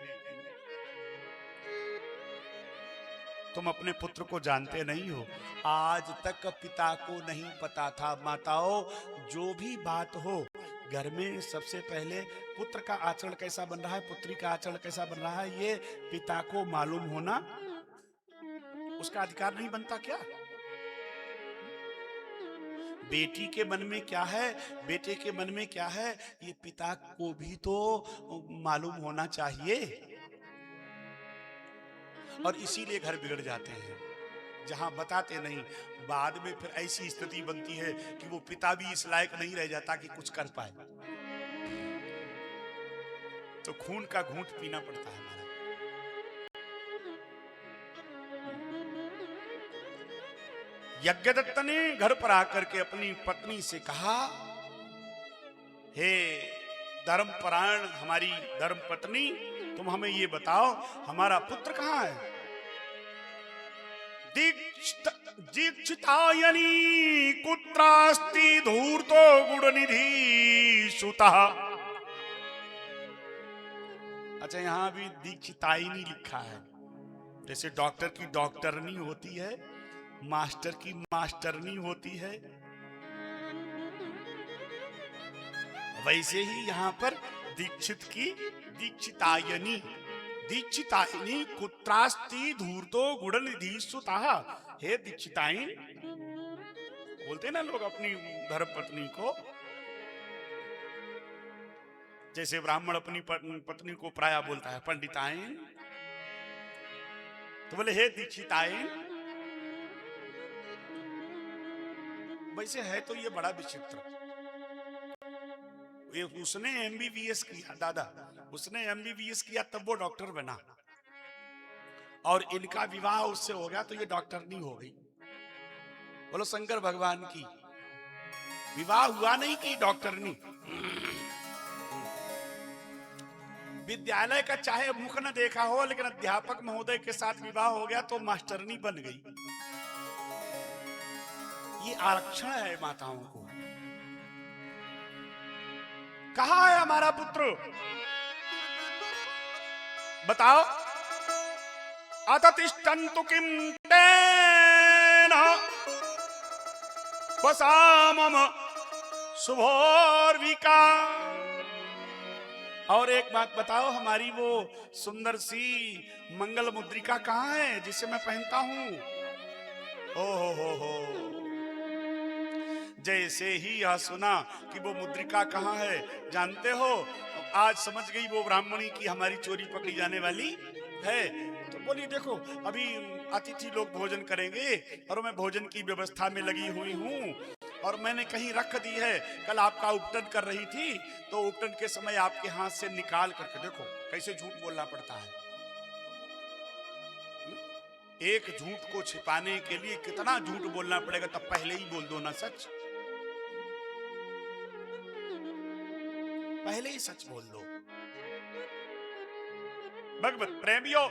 तुम अपने पुत्र को जानते नहीं हो, आज तक पिता को नहीं पता था। माताओं, जो भी बात हो, घर में सबसे पहले पुत्र का आचरण कैसा बन रहा है, पुत्री का आचरण कैसा बन रहा है, ये पिता को मालूम होना उसका अधिकार नहीं बनता क्या? बेटी के मन में क्या है, बेटे के मन में क्या है, ये पिता को भी तो मालूम होना चाहिए। और इसीलिए घर बिगड़ जाते हैं, जहां बताते नहीं, बाद में फिर ऐसी स्थिति बनती है कि वो पिता भी इस लायक नहीं रह जाता कि कुछ कर पाए, तो खून का घूंट पीना पड़ता है हमारा। यज्ञदत्त ने घर पर आकर के अपनी पत्नी से कहा, हे धर्मपरायण हमारी धर्म पत्नी, तुम हमें ये बताओ हमारा पुत्र कहां है? दीक्षितायनी कुत्रास्ति धूर्तो गुणनिधि सुतः। अच्छा, यहां भी दीक्षितायनी लिखा है। जैसे डॉक्टर की डॉक्टरनी होती है, मास्टर की मास्टरनी होती है, वैसे ही यहां पर दीक्षित की दीक्षितायनी। दीक्षितायनी कुत्रास्ति धूर्तो गुणनिधि सुतः। हे दीक्षितायन, बोलते ना लोग अपनी धर्मपत्नी को, जैसे ब्राह्मण अपनी पत्नी को प्राय बोलता है पंडितायन, तो बोले हे दीक्षितायन। वैसे है तो ये बड़ा विचित्र। उसने एमबीबीएस किया, दादा उसने एमबीबीएस किया तब वो डॉक्टर बना, और इनका विवाह उससे हो गया तो ये डॉक्टर नहीं हो गई। बोलो शंकर भगवान की। विवाह हुआ नहीं कि डॉक्टर नहीं। विद्यालय का चाहे मुख न देखा हो, लेकिन अध्यापक महोदय के साथ विवाह हो गया तो मास्टरनी बन गई। ये आरक्षण है माताओं को। कहाँ है हमारा पुत्र? बताओ। अततिष्ठन्तु किं तेन वसामम शुभोर्विका। और एक बात बताओ, हमारी वो सुंदर सी मंगल मुद्रिका कहाँ है जिसे मैं पहनता हूं? ओ हो। जैसे ही यह सुना कि वो मुद्रिका कहाँ है, जानते हो आज समझ गई वो ब्राह्मणी की हमारी चोरी पकड़ी जाने वाली है। तो बोली देखो अभी अतिथि लोग भोजन करेंगे और मैं भोजन की व्यवस्था में लगी हुई हूँ, और मैंने कहीं रख दी है। कल आपका उपटन कर रही थी तो उपटन के समय आपके हाथ से निकाल करके, देखो कैसे झूठ बोलना पड़ता है। एक झूठ को छिपाने के लिए कितना झूठ बोलना पड़ेगा, तब पहले ही बोल दो ना सच। पहले ही सच बोल दो। भगवत प्रेमियों,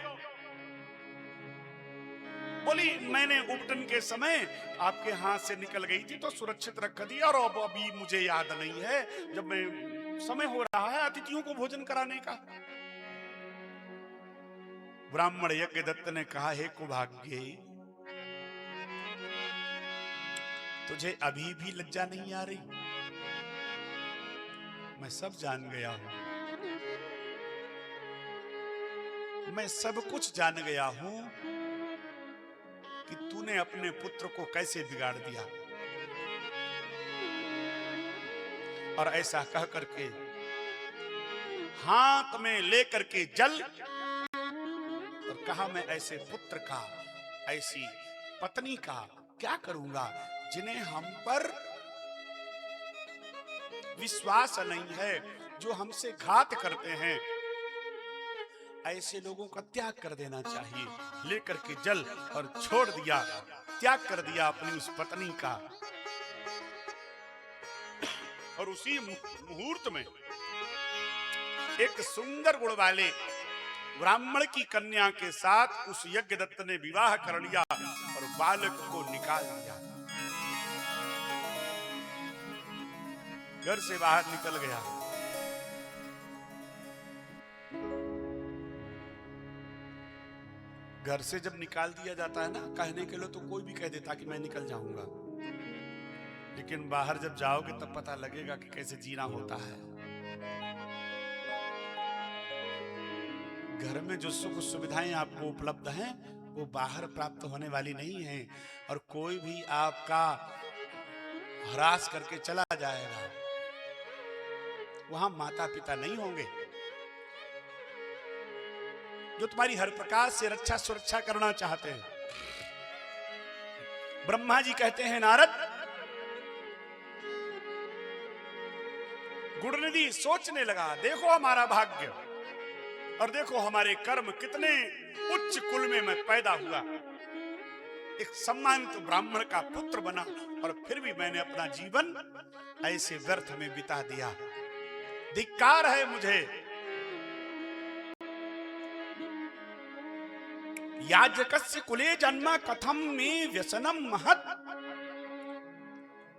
बोली मैंने उपटन के समय आपके हाथ से निकल गई थी तो सुरक्षित रख दी, और अब अभी मुझे याद नहीं है, जब मैं समय हो रहा है अतिथियों को भोजन कराने का। ब्राह्मण यज्ञदत्त ने कहा, हे कुभाग्ये, तुझे अभी भी लज्जा नहीं आ रही? मैं सब जान गया हूं, मैं सब कुछ जान गया हूं कि तूने अपने पुत्र को कैसे बिगाड़ दिया। और ऐसा कह करके हाथ में लेकर के जल, और कहा मैं ऐसे पुत्र का, ऐसी पत्नी का क्या करूंगा जिन्हें हम पर विश्वास नहीं है, जो हमसे घात करते हैं। ऐसे लोगों का त्याग कर देना चाहिए। लेकर के जल और छोड़ दिया, त्याग कर दिया अपनी उस पत्नी का। और उसी मुहूर्त में एक सुंदर गुण वाले ब्राह्मण की कन्या के साथ उस यज्ञदत्त ने विवाह कर लिया और बालक को निकाल दिया, घर से बाहर निकल गया। घर से जब निकाल दिया जाता है ना, कहने के लिए तो कोई भी कह देता कि मैं निकल जाऊंगा, लेकिन बाहर जब जाओगे तब पता लगेगा कि कैसे जीना होता है। घर में जो सुख सुविधाएं आपको उपलब्ध हैं वो बाहर प्राप्त होने वाली नहीं है, और कोई भी आपका हरास करके चला जाएगा। वहां माता पिता नहीं होंगे जो तुम्हारी हर प्रकार से रक्षा सुरक्षा करना चाहते हैं। ब्रह्मा जी कहते हैं, नारद गुणनिधि सोचने लगा, देखो हमारा भाग्य और देखो हमारे कर्म, कितने उच्च कुल में मैं पैदा हुआ, एक सम्मानित ब्राह्मण का पुत्र बना, और फिर भी मैंने अपना जीवन ऐसे व्यर्थ में बिता दिया। धिक्कार है मुझे। याजकस्य कुले जन्म कथम में व्यसनम महत।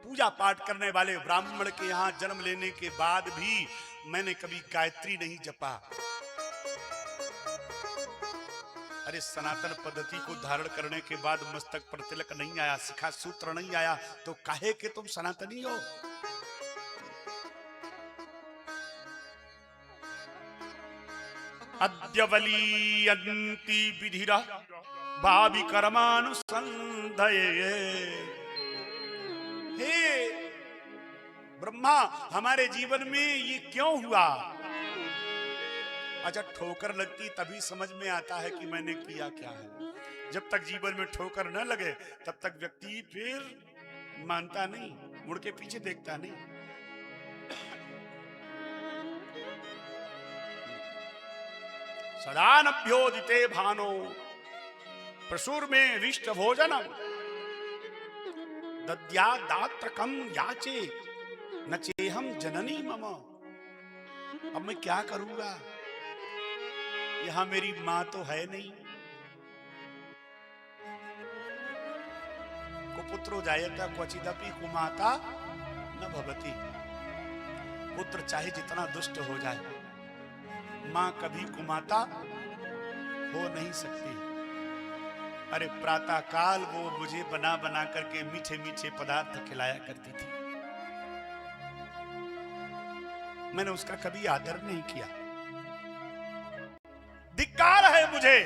पूजा पाठ करने वाले ब्राह्मण के यहाँ जन्म लेने के बाद भी मैंने कभी गायत्री नहीं जपा। अरे सनातन पद्धति को धारण करने के बाद मस्तक पर तिलक नहीं आया, शिखा सूत्र नहीं आया, तो काहे के तुम सनातनी हो? अद्यवलीयन्ति विधिरा भावि कर्मानुसंधये। हे ब्रह्मा, हमारे जीवन में ये क्यों हुआ? अच्छा, ठोकर लगती तभी समझ में आता है कि मैंने किया क्या है। जब तक जीवन में ठोकर न लगे तब तक व्यक्ति फिर मानता नहीं, मुड़ के पीछे देखता नहीं। सदा नभ्योदिते भानो प्रसूर में विष्ट भोजनम दद्या दात्रकम याचे न चेहम जननी मम। अब मैं क्या करूंगा? यहां मेरी मां तो है नहीं। कुपुत्रो जायता क्वचिदपि कुमाता न भवति। पुत्र चाहे जितना दुष्ट हो जाए, मां कभी कुमाता हो नहीं सकती। अरे प्रातः काल वो मुझे बना बना करके मीठे मीठे पदार्थ खिलाया करती थी, मैंने उसका कभी आदर नहीं किया। धिक्कार है मुझे।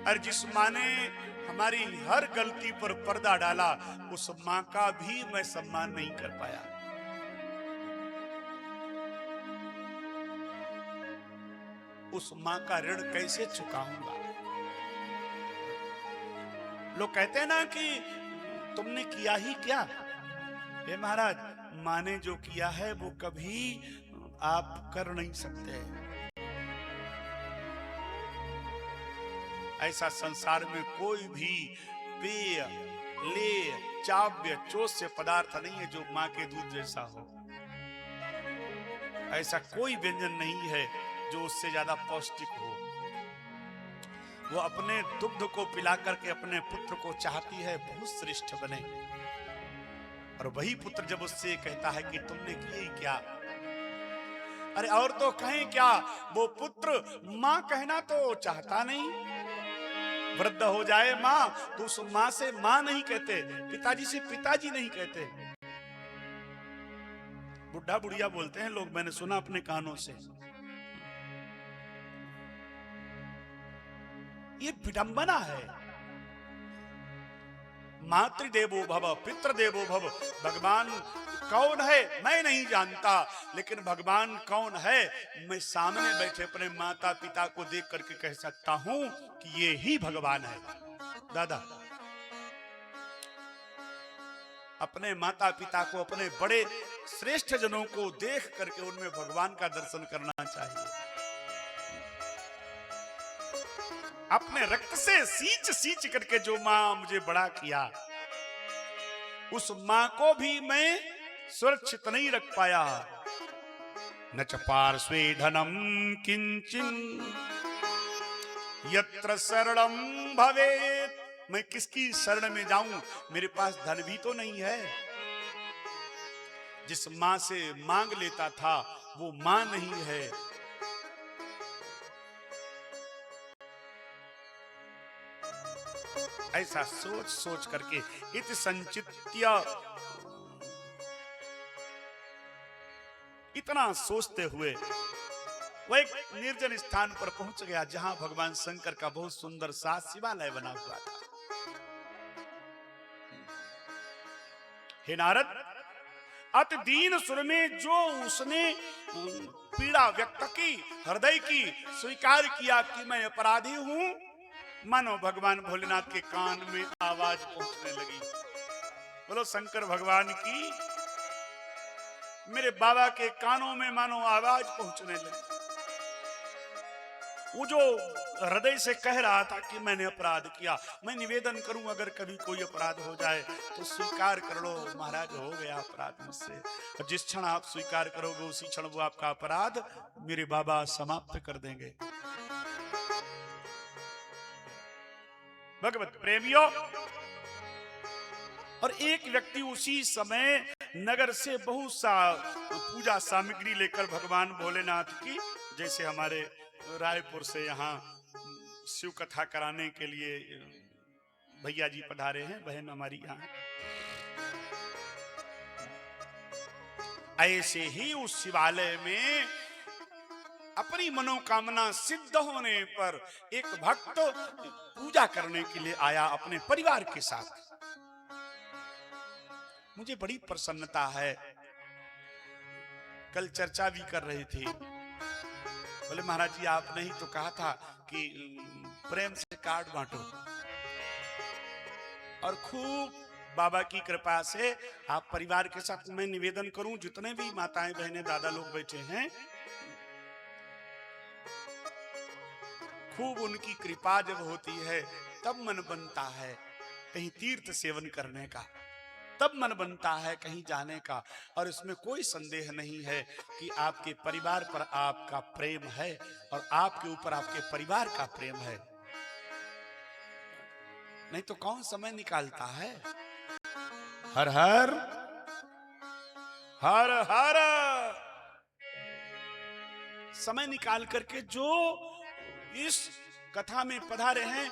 और जिस मां ने हमारी हर गलती पर पर्दा डाला, उस मां का भी मैं सम्मान नहीं कर पाया। उस मां का ऋण कैसे चुकाऊंगा? लोग कहते हैं ना कि तुमने किया ही क्या। हे महाराज, मां ने जो किया है वो कभी आप कर नहीं सकते। ऐसा संसार में कोई भी पेय, लेय, चाव्य, चोष्य पदार्थ नहीं है जो मां के दूध जैसा हो। ऐसा कोई व्यंजन नहीं है जो उससे ज्यादा पौष्टिक हो। वो अपने दुग्ध को पिला करके अपने पुत्र को चाहती है बहुत श्रेष्ठ बने, और वही पुत्र जब उससे कहता है कि तुमने किए क्या, अरे और तो कहें क्या, वो पुत्र मां कहना तो चाहता नहीं। वृद्ध हो जाए मां तो उस मां से मां नहीं कहते, पिताजी से पिताजी नहीं कहते। बुढ़ा बुढ़िया बोलते हैं लोग, मैंने सुना अपने कानों से। ये विडंबना है। मातृदेवो भव, पितृदेवो भव। भगवान कौन है मैं नहीं जानता, लेकिन भगवान कौन है मैं सामने बैठे अपने माता पिता को देख करके कह सकता हूं कि ये ही भगवान है। दादा, अपने माता पिता को, अपने बड़े श्रेष्ठ जनों को देख करके उनमें भगवान का दर्शन करना चाहिए। अपने रक्त से सींच सींच करके जो मां मुझे बड़ा किया, उस मां को भी मैं सुरक्षित नहीं रख पाया। न च पार्श्वे धनम किंचिन यत्र शरणम भवेत्। मैं किसकी शरण में जाऊं? मेरे पास धन भी तो नहीं है। जिस मां से मांग लेता था वो मां नहीं है। ऐसा सोच सोच करके इति संचित्य, इतना सोचते हुए वह एक निर्जन स्थान पर पहुंच गया जहां भगवान शंकर का बहुत सुंदर सा शिवालय बना हुआ था। हे नारद, अति दीन सुर में जो उसने पीड़ा व्यक्त की, हृदय की, स्वीकार किया कि मैं अपराधी हूं, मानो भगवान भोलेनाथ के कान में आवाज पहुंचने लगी। बोलो शंकर भगवान की। मेरे बाबा के कानों में मानो आवाज पहुंचने लगी। वो जो हृदय से कह रहा था कि मैंने अपराध किया, मैं निवेदन करूं अगर कभी कोई अपराध हो जाए तो स्वीकार कर लो महाराज, हो गया अपराध मुझसे। और जिस क्षण आप स्वीकार करोगे उसी क्षण वो आपका अपराध मेरे बाबा समाप्त कर देंगे। भगवत प्रेमियों, और एक व्यक्ति उसी समय नगर से बहुत सा पूजा सामग्री लेकर भगवान भोलेनाथ की, जैसे हमारे रायपुर से यहाँ शिव कथा कराने के लिए भैया जी पधारे हैं, बहन हमारी यहाँ, ऐसे ही उस शिवालय में अपनी मनोकामना सिद्ध होने पर एक भक्त पूजा करने के लिए आया अपने परिवार के साथ। मुझे बड़ी प्रसन्नता है, कल चर्चा भी कर रही थी, बोले महाराज जी आपने ही तो कहा था कि प्रेम से कार्ड बांटो, और खूब बाबा की कृपा से आप परिवार के साथ, मैं निवेदन करूं जितने भी माताएं बहनें दादा लोग बैठे हैं, खूब उनकी कृपा जब होती है तब मन बनता है कहीं तीर्थ सेवन करने का, तब मन बनता है कहीं जाने का। और इसमें कोई संदेह नहीं है कि आपके परिवार पर आपका प्रेम है और आपके ऊपर आपके परिवार का प्रेम है, नहीं तो कौन समय निकालता है। हर हर हर हर समय निकाल करके जो इस कथा में पधारे हैं,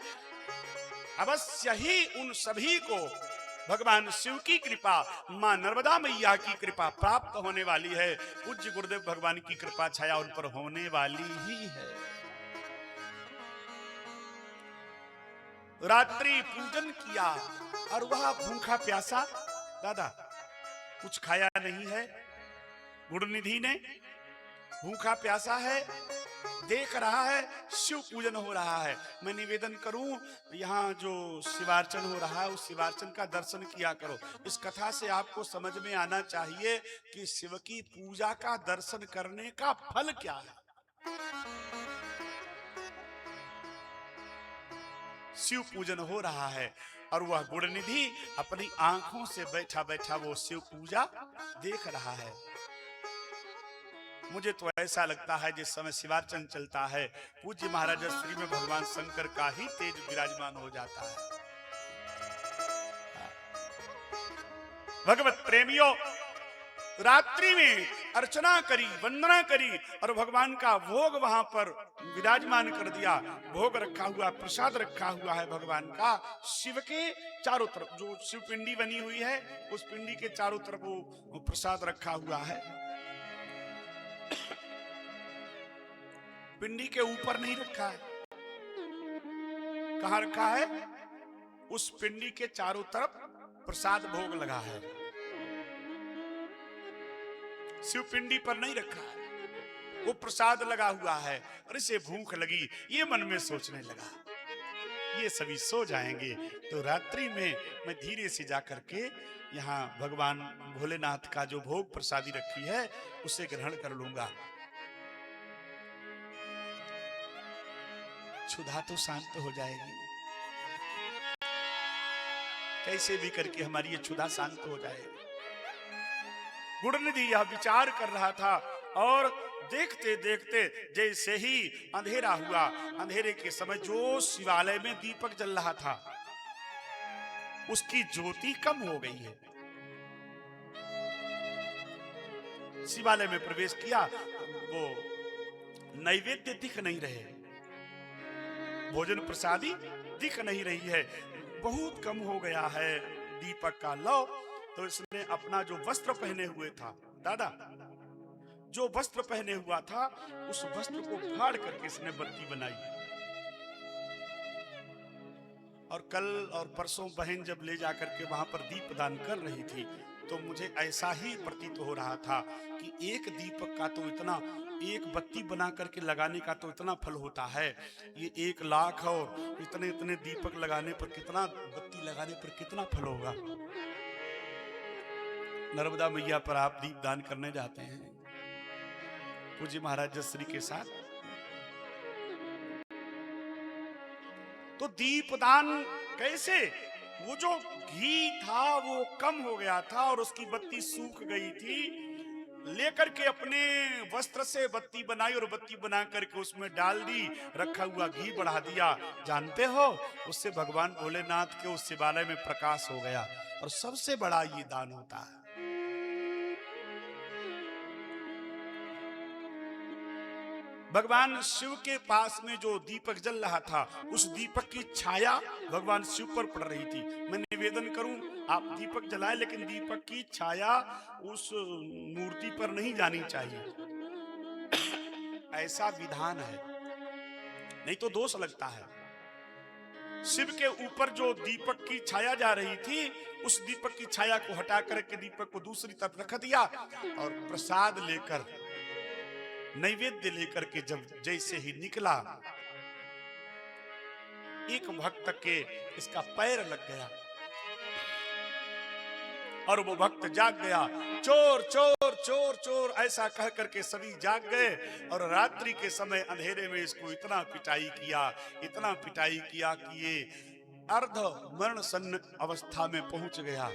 अवश्य ही उन सभी को भगवान शिव की कृपा, मां नर्मदा मैया की कृपा प्राप्त होने वाली है। पूज्य गुरुदेव भगवान की कृपा छाया उन पर होने वाली ही है। रात्रि पूजन किया और वह भूखा प्यासा, दादा कुछ खाया नहीं है, गुरुनिधि ने भूखा प्यासा है, देख रहा है शिव पूजन हो रहा है। मैं निवेदन करूं, यहाँ जो शिवार्चन हो रहा है उस शिवार्चन का दर्शन किया करो। इस कथा से आपको समझ में आना चाहिए कि शिव की पूजा का दर्शन करने का फल क्या है। शिव पूजन हो रहा है और वह गुरुनिधि अपनी आंखों से बैठा बैठा वो शिव पूजा देख रहा है। मुझे तो ऐसा लगता है जिस समय शिवार्चन चलता है पूज्य महाराज श्री में भगवान शंकर का ही तेज विराजमान हो जाता है। भगवत प्रेमियों, रात्रि में अर्चना करी, वंदना करी और भगवान का भोग वहां पर विराजमान कर दिया। भोग रखा हुआ, प्रसाद रखा हुआ है भगवान का। शिव के चारों तरफ जो शिव पिंडी बनी हुई है उस पिंडी के चारों तरफ वो प्रसाद रखा हुआ है। पिंडी के ऊपर नहीं रखा है, कहां रखा है? उस पिंडी के चारों तरफ प्रसाद भोग लगा है, शिव पिंडी पर नहीं रखा है, वो प्रसाद लगा हुआ है। और इसे भूख लगी, ये मन में सोचने लगा ये सभी सो जाएंगे तो रात्रि में मैं धीरे से जाकर के यहाँ भगवान भोलेनाथ का जो भोग प्रसादी रखी है उसे ग्रहण कर लूंगा। क्षुधा तो शांत हो जाएगी, कैसे भी करके हमारी ये क्षुधा शांत हो जाएगी। गुरुनिधि यह विचार कर रहा था और देखते देखते जैसे ही अंधेरा हुआ, अंधेरे के समय जो शिवालय में दीपक जल रहा था उसकी ज्योति कम हो गई है। शिवालय में प्रवेश किया, वो नैवेद्य दिख नहीं रहे, भोजन प्रसादी दिख नहीं रही है, बहुत कम हो गया है दीपक का लौ। तो इसने अपना जो वस्त्र पहने हुए था, दादा जो वस्त्र पहने हुआ था उस वस्त्र को फाड़ करके इसने बत्ती बनाई। और कल और परसों बहन जब ले जाकर के वहां पर दीपदान कर रही थी तो मुझे ऐसा ही प्रतीत हो रहा था कि एक दीपक का तो इतना, एक बत्ती बना करके लगाने का तो इतना फल होता है, ये 1 लाख और इतने इतने दीपक लगाने पर कितना, बत्ती लगाने पर कितना फल होगा। नर्मदा मैया पर आप दीपदान करने जाते हैं पूज्य महाराज श्री के साथ, तो दीपदान कैसे, वो जो घी था वो कम हो गया था और उसकी बत्ती सूख गई थी, लेकर के अपने वस्त्र से बत्ती बनाई और बत्ती बना करके उसमें डाल दी, रखा हुआ घी बढ़ा दिया। जानते हो, उससे भगवान भोलेनाथ के उस शिवालय में प्रकाश हो गया। और सबसे बड़ा ये दान होता है। भगवान शिव के पास में जो दीपक जल रहा था, उस दीपक की छाया भगवान शिव पर पड़ रही थी। मैं निवेदन करूं, आप दीपक जलाएं, लेकिन दीपक की छाया उस मूर्ति पर नहीं जानी चाहिए। ऐसा विधान है, नहीं तो दोष लगता है। शिव के ऊपर जो दीपक की छाया जा रही थी, उस दीपक की छाया को हटा करके दीपक को दूसरी तरफ रख दिया और प्रसाद लेकर, नैवेद्य लेकर के जब जैसे ही निकला, एक भक्त के इसका पैर लग गया और वो भक्त जाग गया। चोर चोर चोर चोर ऐसा कह करके सभी जाग गए। और रात्रि के समय अंधेरे में इसको इतना पिटाई किया, इतना पिटाई किया कि ये अर्ध मरण सन्न अवस्था में पहुंच गया।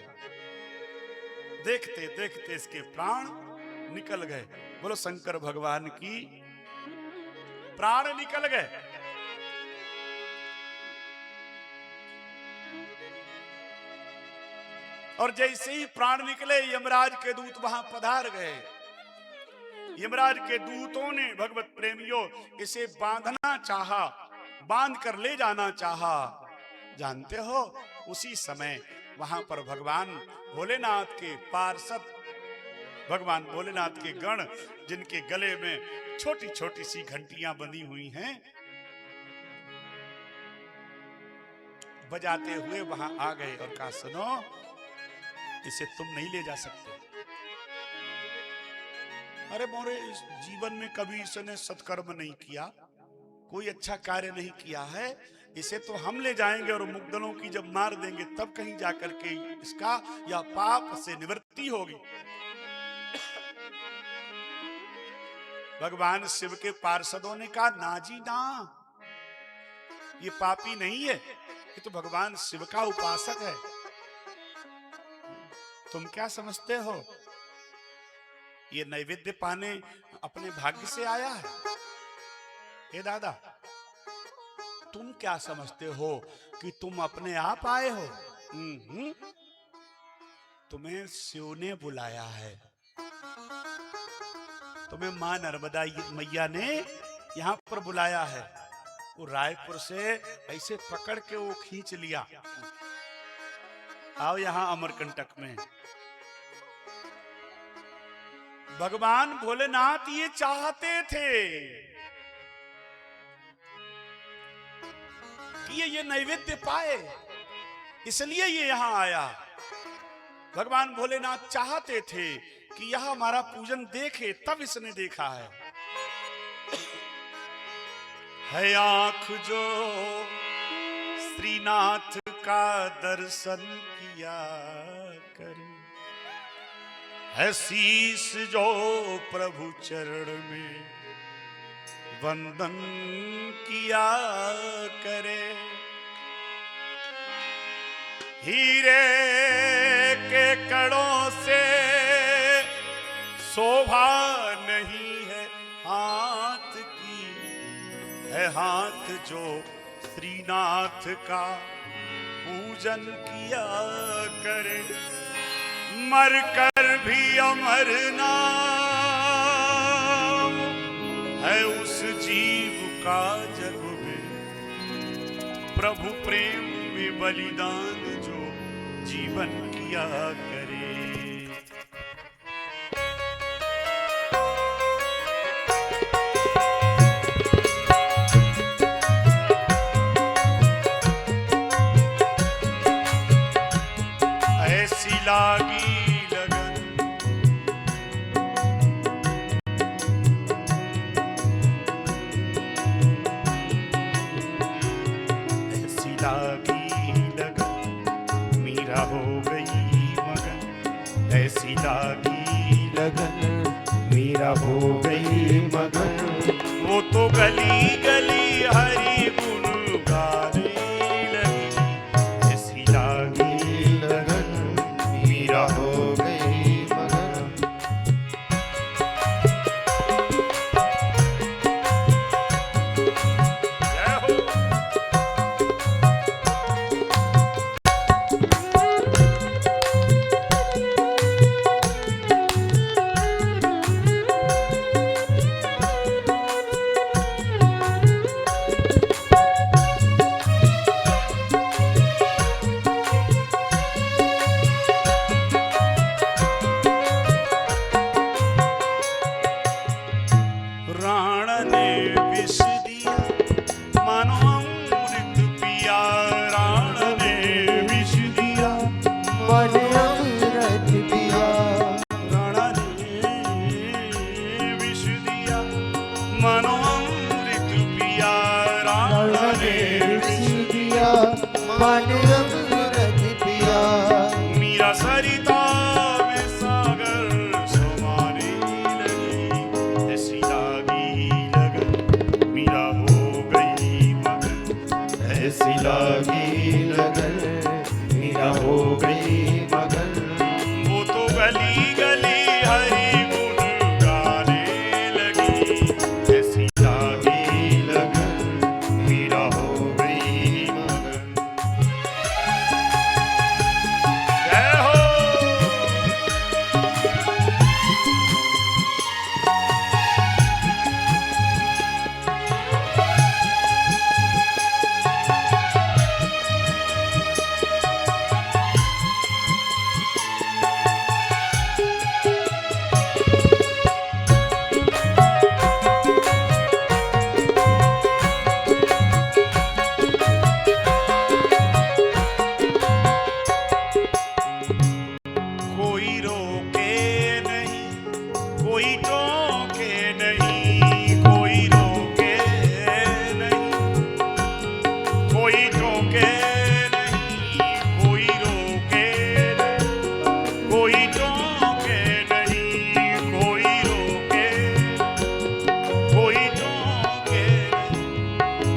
देखते देखते इसके प्राण निकल गए। बोलो शंकर भगवान की। प्राण निकल गए। और जैसे ही प्राण निकले, यमराज के दूत वहां पधार गए। यमराज के दूतों ने भगवत प्रेमियों इसे बांधना चाहा, बांध कर ले जाना चाहा। जानते हो, उसी समय वहां पर भगवान भोलेनाथ के पार्षद, भगवान भोलेनाथ के गण, जिनके गले में छोटी छोटी सी घंटियां बंधी हुई हैं, बजाते हुए वहां आ गए और कहा, सुनो, इसे तुम नहीं ले जा सकते। अरे मोरे, इस जीवन में कभी इसने सत्कर्म नहीं किया, कोई अच्छा कार्य नहीं किया है, इसे तो हम ले जाएंगे और मुग्दलों की जब मार देंगे तब कहीं जाकर के इसका या पाप से निवृत्ति होगी। भगवान शिव के पार्षदों ने कहा, ना जी ना, ये पापी नहीं है, ये तो भगवान शिव का उपासक है। तुम क्या समझते हो, ये नैवेद्य पाने अपने भाग्य से आया है? हे दादा, तुम क्या समझते हो कि तुम अपने आप आए हो? तुम्हें शिव ने बुलाया है, तुम्हें मां नर्मदा मैया ने यहां पर बुलाया है। वो रायपुर से ऐसे पकड़ के वो खींच लिया, आओ यहां अमरकंटक में। भगवान भोलेनाथ ये चाहते थे कि ये नैवेद्य पाए, इसलिए ये यहां आया। भगवान भोलेनाथ चाहते थे कि यह हमारा पूजन देखे, तब इसने देखा है आंख जो श्रीनाथ का दर्शन किया करे, है शीश जो प्रभु चरण में वंदन किया करे। हीरे के कड़ों से शोभा नहीं है हाथ की, है हाथ जो श्रीनाथ का पूजन किया करे। मर कर भी अमर नाम है उस जीव का जग में, प्रभु प्रेम में बलिदान जो जीवन किया करे। ऐसी लागी लगन ऐसी लागी लगन मीरा हो गई मगन, पानी अमृत पिया। मीरा सरिता में सागर समाने लगी, ऐसी लागी लगन मीरा हो गई मगन। ऐसी लागी लगन मीरा हो गई मगन। वो तो गली गली हरि गुण गाने लगी, ऐसी लागी लगन मीरा हो गई मगन। जय हो। कोई रोके नहीं, कोई टोके नहीं, कोई रोके नहीं, कोई टोके नहीं, कोई रोके नहीं, कोई टोके नहीं, कोई रोके, कोई टोके नहीं।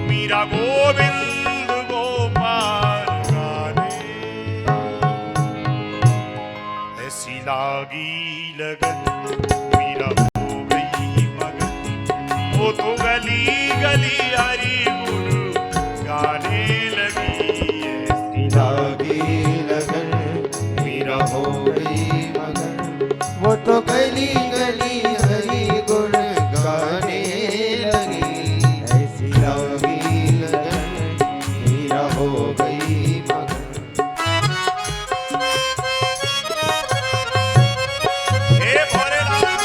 मीरा गोविंद गोपाल गाने, ऐसी लागी लगन मीरा हो गई मगन। वो तो गली गली हरि गुण गाने लगी, ऐसी लागी लगन मीरा हो गई मगन। वो तो गली गली हरि गुण गाने लगी। ऐसी लागी लगन मीरा हो गई मगन। हे भोलेनाथ।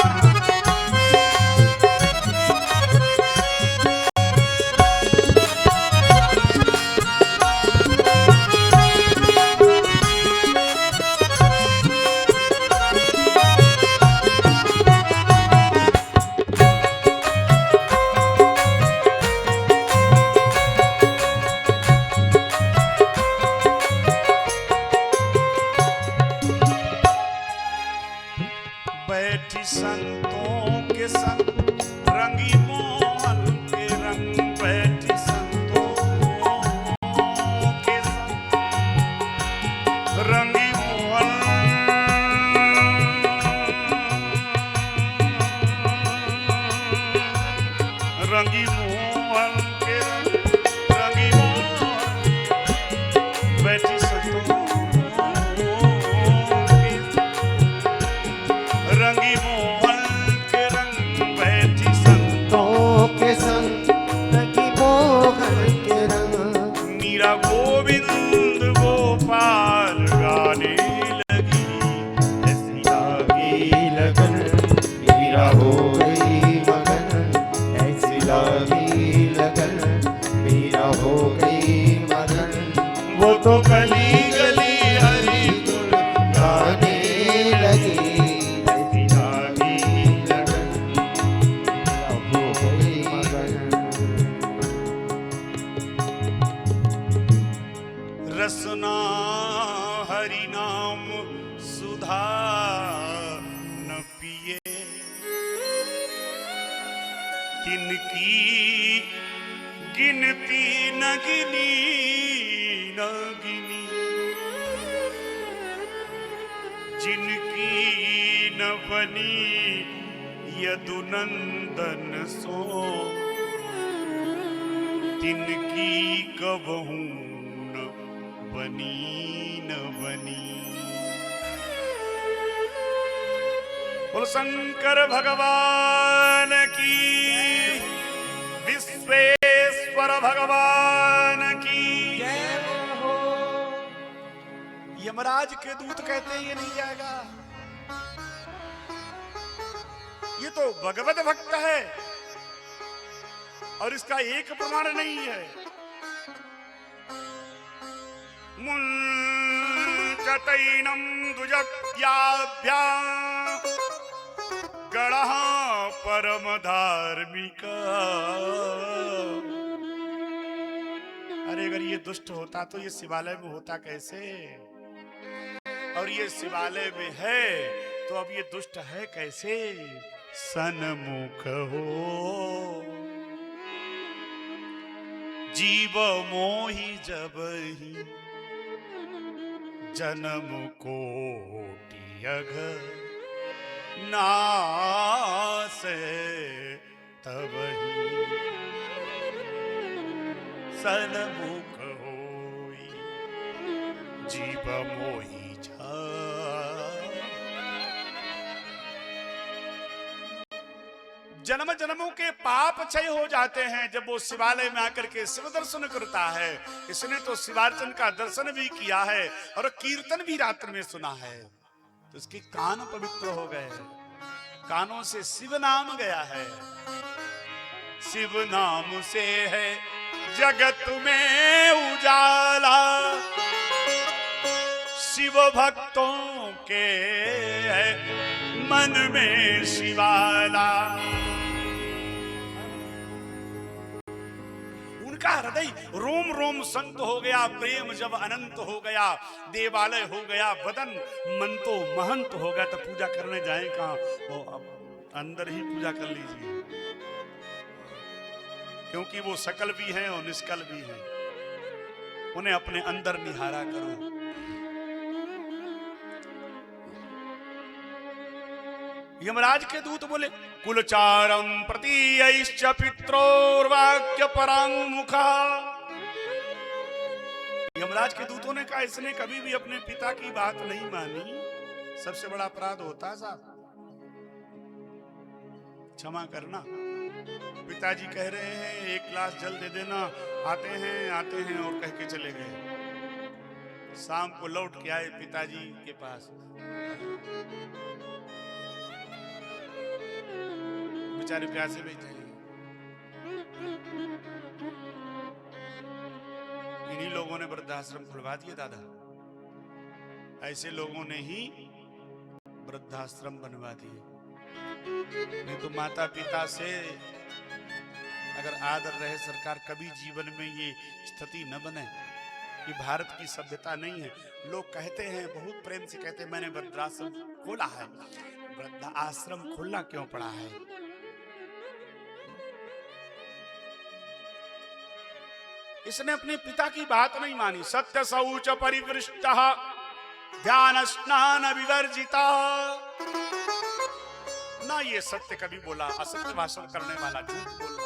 बैठी संतों के संग रंगी मोहन के रंग, बैठी संतों के संग रंगी मोहन, रंगी मोहन के रंग, रंगी मोहन, बैठी संतों रंगी मोहन के रंग, बैठी संतों के संग रंगी मोहन के रंग। मीरा गोविंद गोपाल गाने लगी, ऐसी लागी लगन मीरा हो गई मगन। ऐसी लागी लगन मीरा हो गई मगन। वो तो गली गली हरि गुण गाने लगी। ऐसी लागी लगन मीरा हो गई मगन। रसना हरि नाम सुधा न पिए, तिनकी गिनती न गिनी न गिनी, जिनकी न बनी यदुनंदन सो, तिनकी कबहू न बनी न बनी। बोल शंकर भगवान की, विश्वेश्वर भगवान की। यमराज के दूत कहते ये नहीं जाएगा, ये तो भगवत भक्त है और इसका एक प्रमाण नहीं है। मुंचतैनं दुजत्याभ्या गणः परम धार्मिका। अरे बोले अगर ये दुष्ट होता तो ये शिवालय में होता कैसे, और ये शिवालय में है तो अब ये दुष्ट है कैसे। सन्मुख हो जीव मोहि जब ही जन्म कोटि अघ नासे तब ही सन्मुख होई जीव मोहि जन्म जन्मों के पाप क्षय हो जाते हैं जब वो शिवालय में आकर के शिव दर्शन करता है। इसने तो शिवार्चन का दर्शन भी किया है और कीर्तन भी रात्र में सुना है, तो इसके कान पवित्र हो गए, कानों से शिव नाम गया है। शिव नाम से है जगत में उजाला, शिव भक्तों के है मन में शिवाला। उनका हृदय रोम रोम संत हो गया, प्रेम जब अनंत हो गया, देवालय हो गया बदन, मन तो महंत हो गया। तो पूजा करने जाए कहाँ, वो अब अंदर ही पूजा कर लीजिए, क्योंकि वो सकल भी हैं और निष्कल भी हैं, उन्हें अपने अंदर निहारा करो। यमराज के दूत बोले कुलचारम प्रतीयैश्च पित्रोर्वाक्य परांमुखा। यमराज के दूतों ने कहा इसने कभी भी अपने पिता की बात नहीं मानी, सबसे बड़ा अपराध होता है साहब, क्षमा करना। पिताजी कह रहे हैं एक गिलास जल दे देना, आते हैं और कह के चले गए। शाम को लौट के आए पिताजी के पास, बेचारे प्यासे बैठे हैं। इन्हीं लोगों ने वृद्धाश्रम खुलवा दिया दादा, ऐसे लोगों ने ही वृद्धाश्रम बनवा दिए। नहीं तो माता पिता से अगर आदर रहे सरकार, कभी जीवन में ये स्थिति न बने। ये भारत की सभ्यता नहीं है। लोग कहते हैं, बहुत प्रेम से कहते हैं मैंने वृद्धाश्रम खोला है। वृद्धाश्रम खोलना क्यों पड़ा है? इसने अपने पिता की बात नहीं मानी। सत्य शौच परिवृष्ट ध्यान स्नान विवर्जिता। ना ये सत्य कभी बोला, असत्य भाषण करने वाला, झूठ बोलना,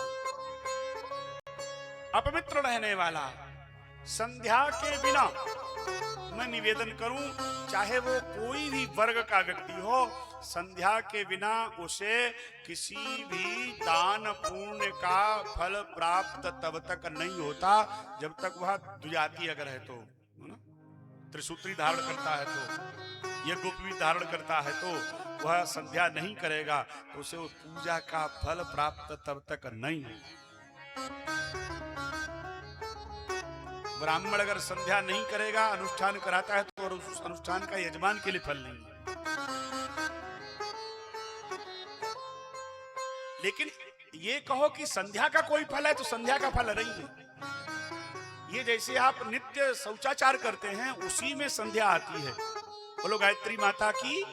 अपवित्र रहने वाला। संध्या के बिना मैं निवेदन करूं, चाहे वो कोई भी वर्ग का व्यक्ति हो, संध्या के बिना उसे किसी भी दान पुण्य का फल प्राप्त तब तक नहीं होता जब तक वह द्विजाति अगर है तो, त्रिसूत्री धारण करता है तो, यज्ञ भी धारण करता है तो वह संध्या नहीं करेगा तो उसे उस पूजा का फल प्राप्त तब तक नहीं। ब्राह्मण अगर संध्या नहीं करेगा, अनुष्ठान कराता है तो और उस अनुष्ठान का यजमान के लिए फल नहीं। लेकिन ये कहो कि संध्या का कोई फल है तो संध्या का फल नहीं है। ये जैसे आप नित्य शौचाचार करते हैं उसी में संध्या आती है। बोलो गायत्री माता की।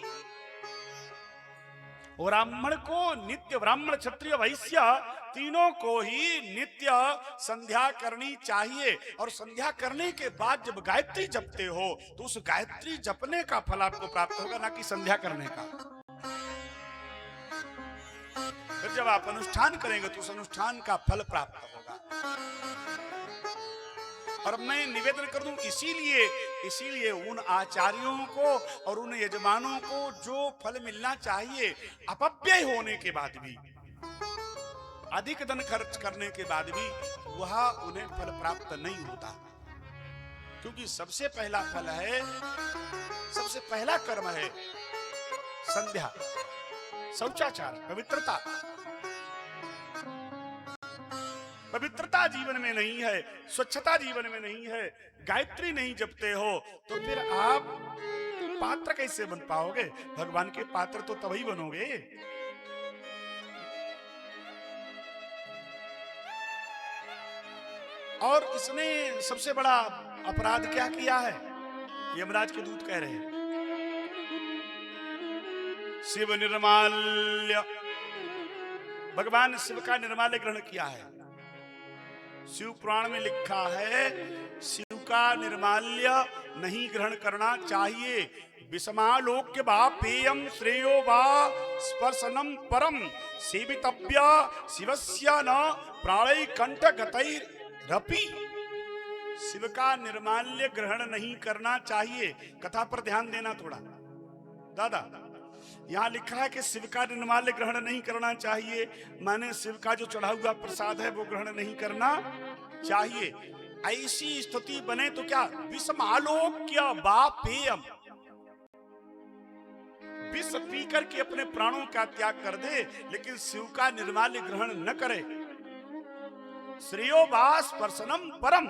ब्राह्मण को नित्य, ब्राह्मण क्षत्रिय वैश्य तीनों को ही नित्य संध्या करनी चाहिए। और संध्या करने के बाद जब गायत्री जपते हो तो उस गायत्री जपने का फल आपको प्राप्त होगा, ना कि संध्या करने का। फिर जब आप अनुष्ठान करेंगे तो उस अनुष्ठान का फल प्राप्त होगा। और मैं निवेदन कर दूं, इसीलिए उन आचार्यों को और उन यजमानों को जो फल मिलना चाहिए अपव्यय होने के बाद भी, अधिक धन खर्च करने के बाद भी वह उन्हें फल प्राप्त नहीं होता। क्योंकि सबसे पहला फल है, सबसे पहला कर्म है संध्या, शौचाचार, पवित्रता। पवित्रता जीवन में नहीं है, स्वच्छता जीवन में नहीं है, गायत्री नहीं जपते हो तो फिर आप पात्र कैसे बन पाओगे? भगवान के पात्र तो तभी बनोगे। और इसने सबसे बड़ा अपराध क्या किया है? यमराज के दूत कह रहे हैं शिव निर्माल्य, भगवान शिव का निर्माल्य ग्रहण किया है। शिव पुराण में लिखा है शिव का निर्माल्य नहीं ग्रहण करना चाहिए। विषमालोक्य वा पेयम श्रेयो वा स्पर्शनम परम सेवितव्य शिवस्य न प्राणै कंठ गतैरपि। शिव का निर्माल्य ग्रहण नहीं करना चाहिए। कथा पर ध्यान देना थोड़ा दादा। यहाँ लिखा है कि शिव का निर्माल्य ग्रहण नहीं करना चाहिए, माने शिव का जो चढ़ा हुआ प्रसाद है वो ग्रहण नहीं करना चाहिए। ऐसी स्थिति बने तो क्या विषमालोक्य वा पेयम, विष पी करके अपने प्राणों का त्याग कर दे लेकिन शिव का निर्माल्य ग्रहण न करे। श्रेयो वा स्पर्शनम परम,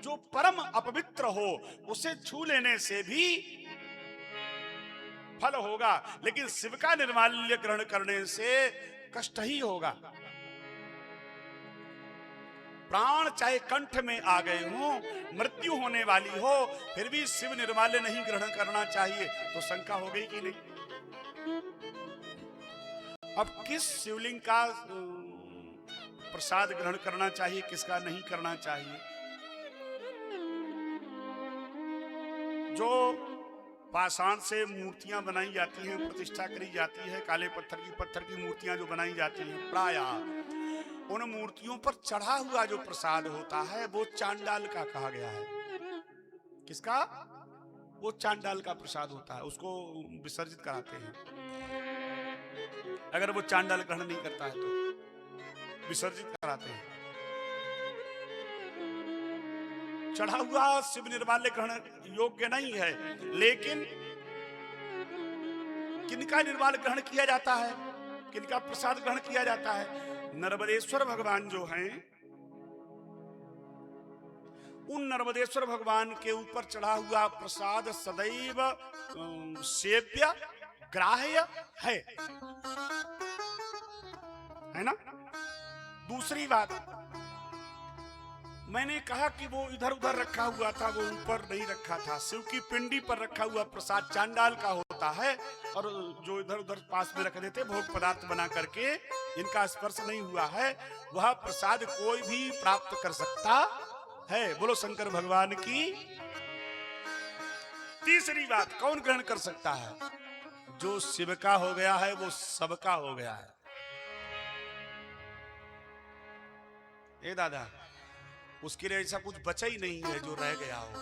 जो परम अपवित्र हो उसे छू लेने से भी फल होगा, लेकिन शिव का निर्माल्य ग्रहण करने से कष्ट ही होगा। प्राण चाहे कंठ में आ गए हो, मृत्यु होने वाली हो, फिर भी शिव निर्माल्य नहीं ग्रहण करना चाहिए, तो शंका हो गई कि नहीं। अब किस शिवलिंग का प्रसाद ग्रहण करना चाहिए, किसका नहीं करना चाहिए? जो पाषाण से मूर्तियां बनाई जाती हैं, प्रतिष्ठा करी जाती है, काले पत्थर की मूर्तियां जो बनाई जाती हैं, प्रायः उन मूर्तियों पर चढ़ा हुआ जो प्रसाद होता है वो चांडाल का कहा गया है। किसका? वो चांडाल का प्रसाद होता है, उसको विसर्जित कराते हैं। अगर वो चांडाल ग्रहण नहीं करता है तो विसर्जित कराते हैं। चढ़ा हुआ शिव निर्माल्य ग्रहण योग्य नहीं है, लेकिन किनका निर्माल्य ग्रहण किया जाता है, किनका प्रसाद ग्रहण किया जाता है? नर्मदेश्वर भगवान जो हैं, उन नर्मदेश्वर भगवान के ऊपर चढ़ा हुआ प्रसाद सदैव सेव्य ग्राह्य है ना। दूसरी बात, मैंने कहा कि वो इधर उधर रखा हुआ था, वो ऊपर नहीं रखा था। शिव की पिंडी पर रखा हुआ प्रसाद चांडाल का होता है, और जो इधर उधर पास में रख देते भोग पदार्थ बना करके, इनका स्पर्श नहीं हुआ है, वह प्रसाद कोई भी प्राप्त कर सकता है। बोलो शंकर भगवान की। तीसरी बात, कौन ग्रहण कर सकता है? जो शिव का हो गया है वो सबका हो गया है। ए दादा, उसके लिए ऐसा कुछ बचा ही नहीं है जो रह गया हो।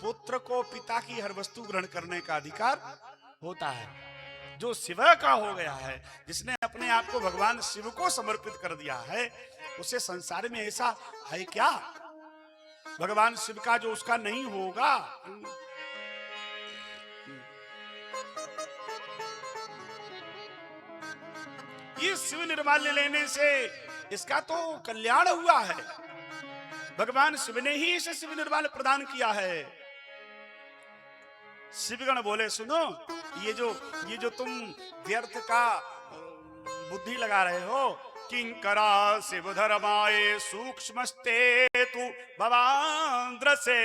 पुत्र को पिता की हर वस्तु ग्रहण करने का अधिकार होता है। जो शिव का हो गया है, जिसने अपने आप को भगवान शिव को समर्पित कर दिया है, उसे संसार में ऐसा है क्या भगवान शिव का जो उसका नहीं होगा? ये शिव निर्माल्य लेने से इसका तो कल्याण हुआ है। भगवान शिव ने ही इसे शिव निर्माल्य प्रदान किया है। शिवगण बोले सुनो, ये जो तुम व्यर्थ का बुद्धि लगा रहे हो, किंकरा शिव धर्माए सूक्ष्मस्ते तु भवांद्र से,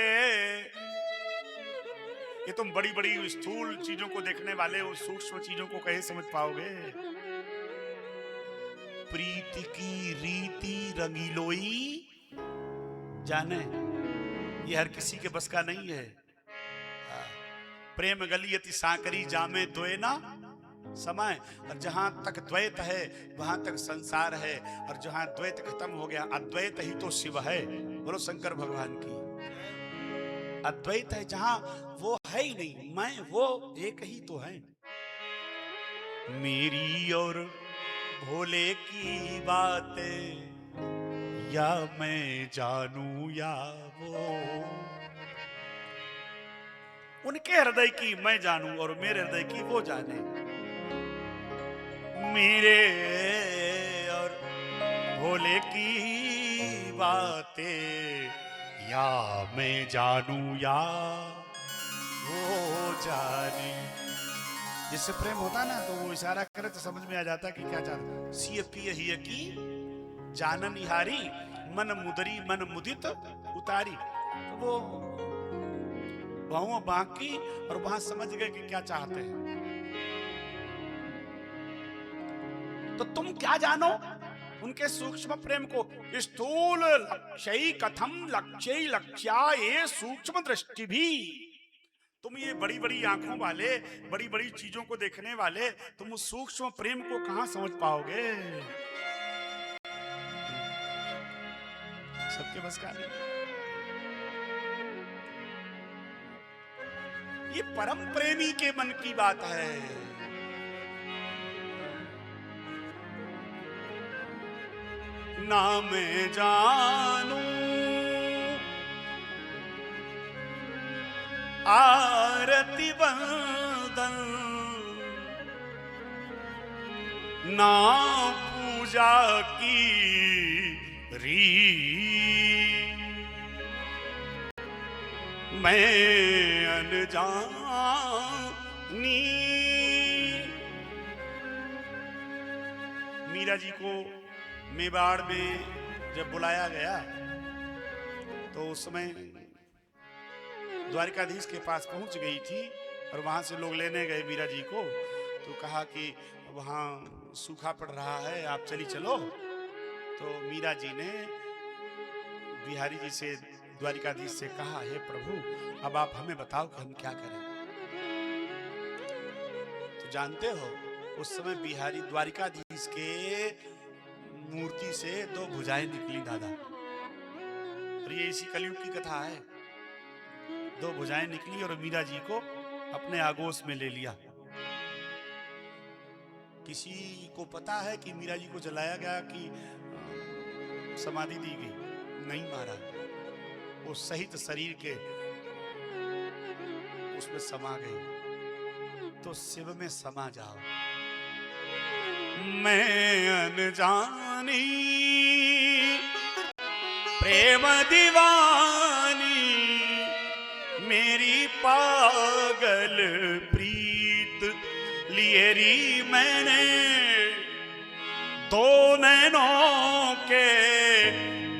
ये तुम बड़ी बड़ी स्थूल चीजों को देखने वाले हो, सूक्ष्म चीजों को कैसे समझ पाओगे? प्रीति की रीति रंगीलोई जाने, ये हर किसी के बस का नहीं है। प्रेम गलियति साकरी जामे द्वैना समय, और जहां तक द्वैत है वहां तक संसार है, और जहां द्वैत खत्म हो गया अद्वैत ही तो शिव है। बोलो शंकर भगवान की। अद्वैत है जहां वो है ही नहीं, मैं वो एक ही तो है। मेरी और भोले की बातें या मैं जानूं या वो, उनके हृदय की मैं जानूं और मेरे हृदय की वो जाने। मेरे और भोले की बातें या मैं जानूं या वो जाने। जिससे प्रेम होता ना तो वो इशारा करे तो समझ में आ जाता कि क्या चाहता। सी पिय ही की जानन निहारी मन मुदरी मन मुदित उतारी। तो वो बहुओं बाकी और वहां समझ गए कि क्या चाहते हैं। तो तुम क्या जानो उनके सूक्ष्म प्रेम को। स्थूल लक्ष्य कथम लक्ष्य लक्ष्या ये सूक्ष्म दृष्टि भी। तुम ये बड़ी बड़ी आंखों वाले, बड़ी बड़ी चीजों को देखने वाले, तुम उस सूक्ष्म प्रेम को कहां समझ पाओगे। सबके बस का नहीं। ये परम प्रेमी के मन की बात है। ना मैं जानू आरती बंदन, ना पूजा की रीत, मैं अनजानी। मीरा जी को मेवाड़ में जब बुलाया गया तो उस समय द्वारिकाधीश के पास पहुंच गई थी और वहां से लोग लेने गए मीरा जी को। तो कहा कि वहां सूखा पड़ रहा है, आप चली चलो। तो मीरा जी ने बिहारी जी से, द्वारिकाधीश से कहा, हे प्रभु अब आप हमें बताओ कि हम क्या करें। तो जानते हो उस समय बिहारी द्वारिकाधीश के मूर्ति से दो भुजाएं निकली दादा। और ये इसी कलयुग की कथा है। दो भुजाएं निकली और मीरा जी को अपने आगोश में ले लिया। किसी को पता है कि मीरा जी को जलाया गया कि समाधि दी गई? नहीं मारा, वो सहित शरीर के उसमें समा गई। तो शिव में समा जाओ। मैं अनजानी प्रेम दीवानी, मेरी पागल प्रीत लिएरी मैंने, दो नैनों के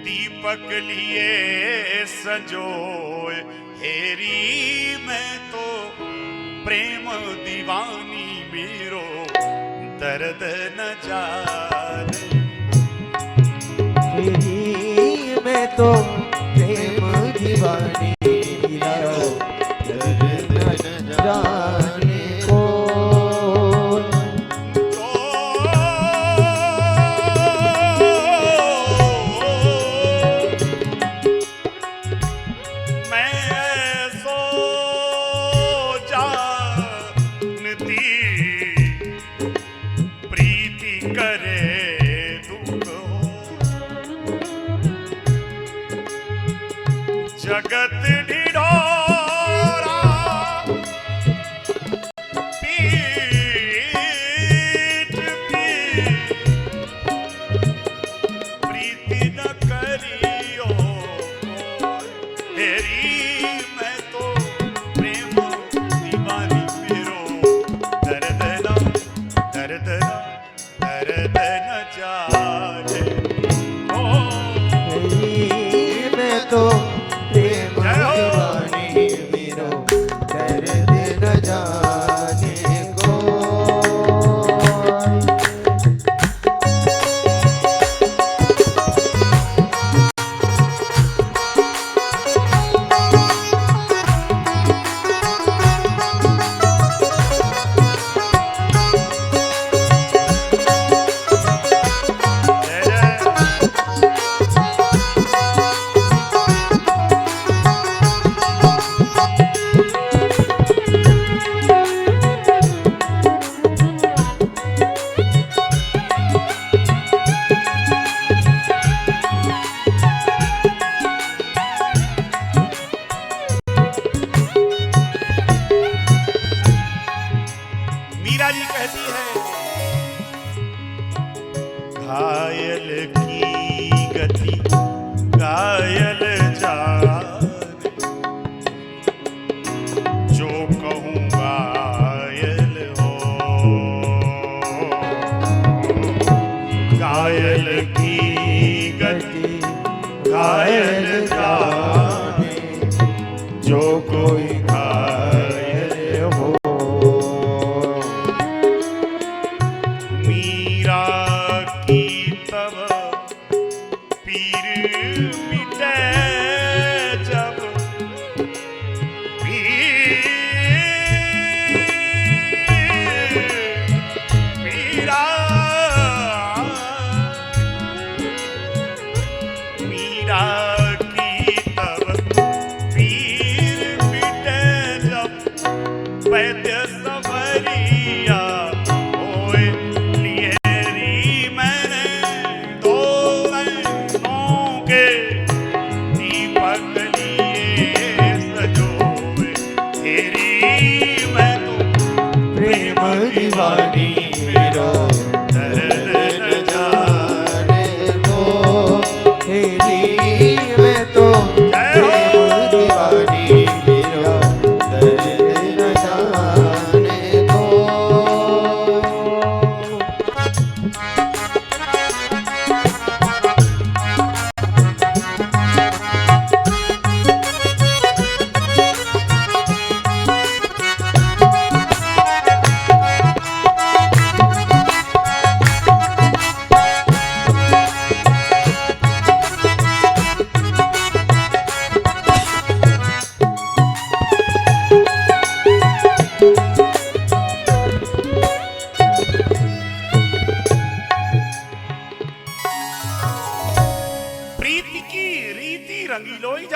दीपक लिए संजोए हेरी। मैं तो प्रेम दीवानी मेरो दर्द न जाने। मैं तो प्रेम दीवानी मेरो दर्द न जाने को। मैं सो जानती प्रीति करे दुख हो, जगत ढिढोरा पीठ पे प्रीति न करियो तेरी। मैं तो प्रेम दीवानी मेरो दर्द न जाने। मैं तो प्रेम दीवानी मेरो दर्द न जाने को। मीरा जी कहती है, घायल की गति घायल जाने, जो कहूँ घायल हो। घायल की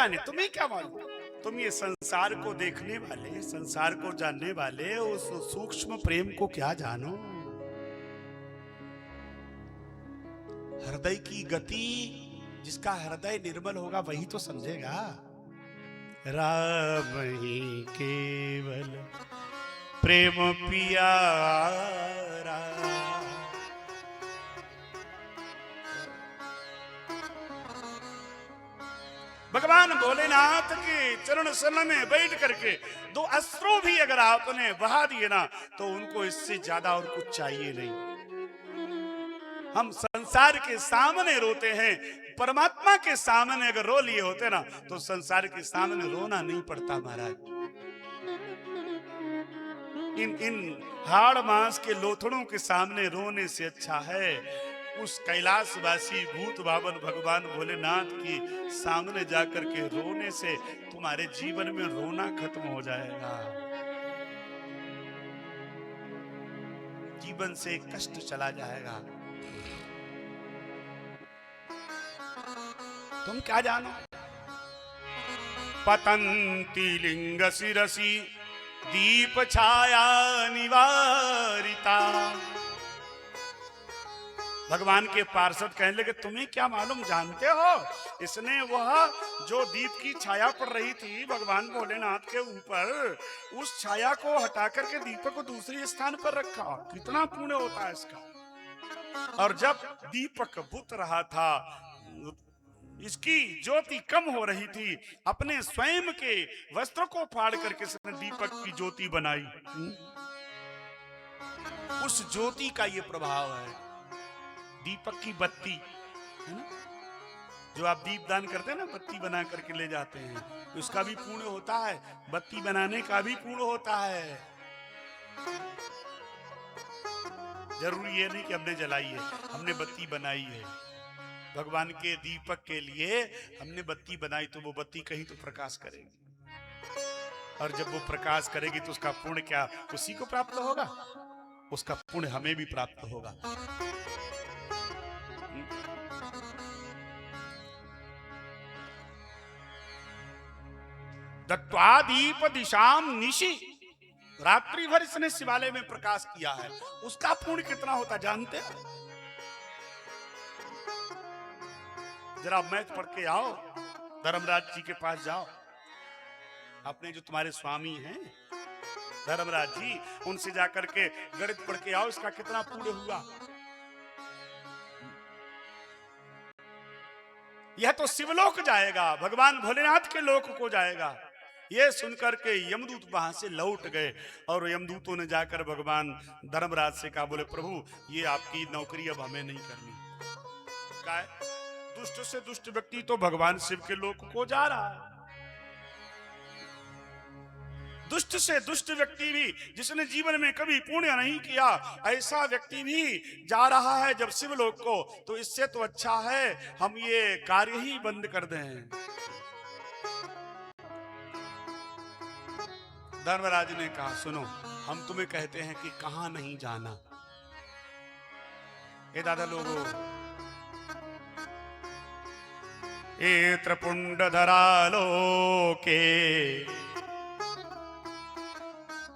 जाने, तुम्हें क्या मालूम? तुम ये संसार को देखने वाले, संसार को जानने वाले, उस सूक्ष्म प्रेम को क्या जानो? हृदय की गति, जिसका हृदय निर्मल होगा वही तो समझेगा। राम ही केवल प्रेम पियारा। भगवान भोलेनाथ के चरण शरण में बैठ करके दो अश्रु भी अगर आपने बहा दिए ना, तो उनको इससे ज्यादा और कुछ चाहिए नहीं। हम संसार के सामने रोते हैं, परमात्मा के सामने अगर रो लिए होते ना, तो संसार के सामने रोना नहीं पड़ता महाराज। इन हाड़ मांस के लोथड़ों के सामने रोने से अच्छा है उस कैलाशवासी भूत बाबन भगवान भोलेनाथ की सामने जाकर के रोने से तुम्हारे जीवन में रोना खत्म हो जाएगा, जीवन से कष्ट चला जाएगा। तुम क्या जानो? पतंती लिंग शिरसी दीप छाया निवारिता। भगवान के पार्षद कहने लगे, तुम्हें क्या मालूम, जानते हो इसने वह जो दीप की छाया पड़ रही थी भगवान भोलेनाथ के ऊपर, उस छाया को हटा करके दीपक को दूसरे स्थान पर रखा। कितना पुण्य होता है इसका। और जब दीपक बुझ रहा था, इसकी ज्योति कम हो रही थी, अपने स्वयं के वस्त्र को फाड़ करके इसने दीपक की ज्योति बनाई। उस ज्योति का ये प्रभाव है, दीपक की बत्ती है ना, जो आप दीप दान करते हैं ना, बत्ती बना करके ले जाते हैं, उसका भी पुण्य होता है, बत्ती बनाने का भी पुण्य होता है। जरूरी ये नहीं कि हमने जलाई है, हमने बत्ती बनाई है। भगवान के दीपक के लिए हमने बत्ती बनाई, तो वो बत्ती कहीं तो प्रकाश करेगी, और जब वो प्रकाश करेगी तो उसका पुण्य क्या उसी को प्राप्त होगा? उसका पुण्य हमें भी प्राप्त होगा। दत्वा दीप दिशाम निशि, रात्रि भर इसने शिवालय में प्रकाश किया है, उसका पुण्य कितना होता जानते हैं? जरा मैथ पढ़ के आओ, धर्मराज जी के पास जाओ, अपने जो तुम्हारे स्वामी हैं धर्मराज जी, उनसे जाकर के गणित पढ़ के आओ, इसका कितना पुण्य हुआ। यह तो शिवलोक जाएगा, भगवान भोलेनाथ के लोक को जाएगा। ये सुनकर के यमदूत वहां से लौट गए, और यमदूतों ने जाकर भगवान धर्मराज से कहा, बोले प्रभु ये आपकी नौकरी अब हमें नहीं करनी। क्या दुष्ट से दुष्ट व्यक्ति तो भगवान शिव के लोक को जा रहा है, दुष्ट से दुष्ट व्यक्ति भी जिसने जीवन में कभी पुण्य नहीं किया, ऐसा व्यक्ति भी जा रहा है जब शिवलोक को, तो इससे तो अच्छा है हम ये कार्य ही बंद कर दें। धर्मराज ने कहा, सुनो हम तुम्हें कहते हैं कि कहां नहीं जाना। ये दादा लोगों, ए त्रिपुंडधरा लोके,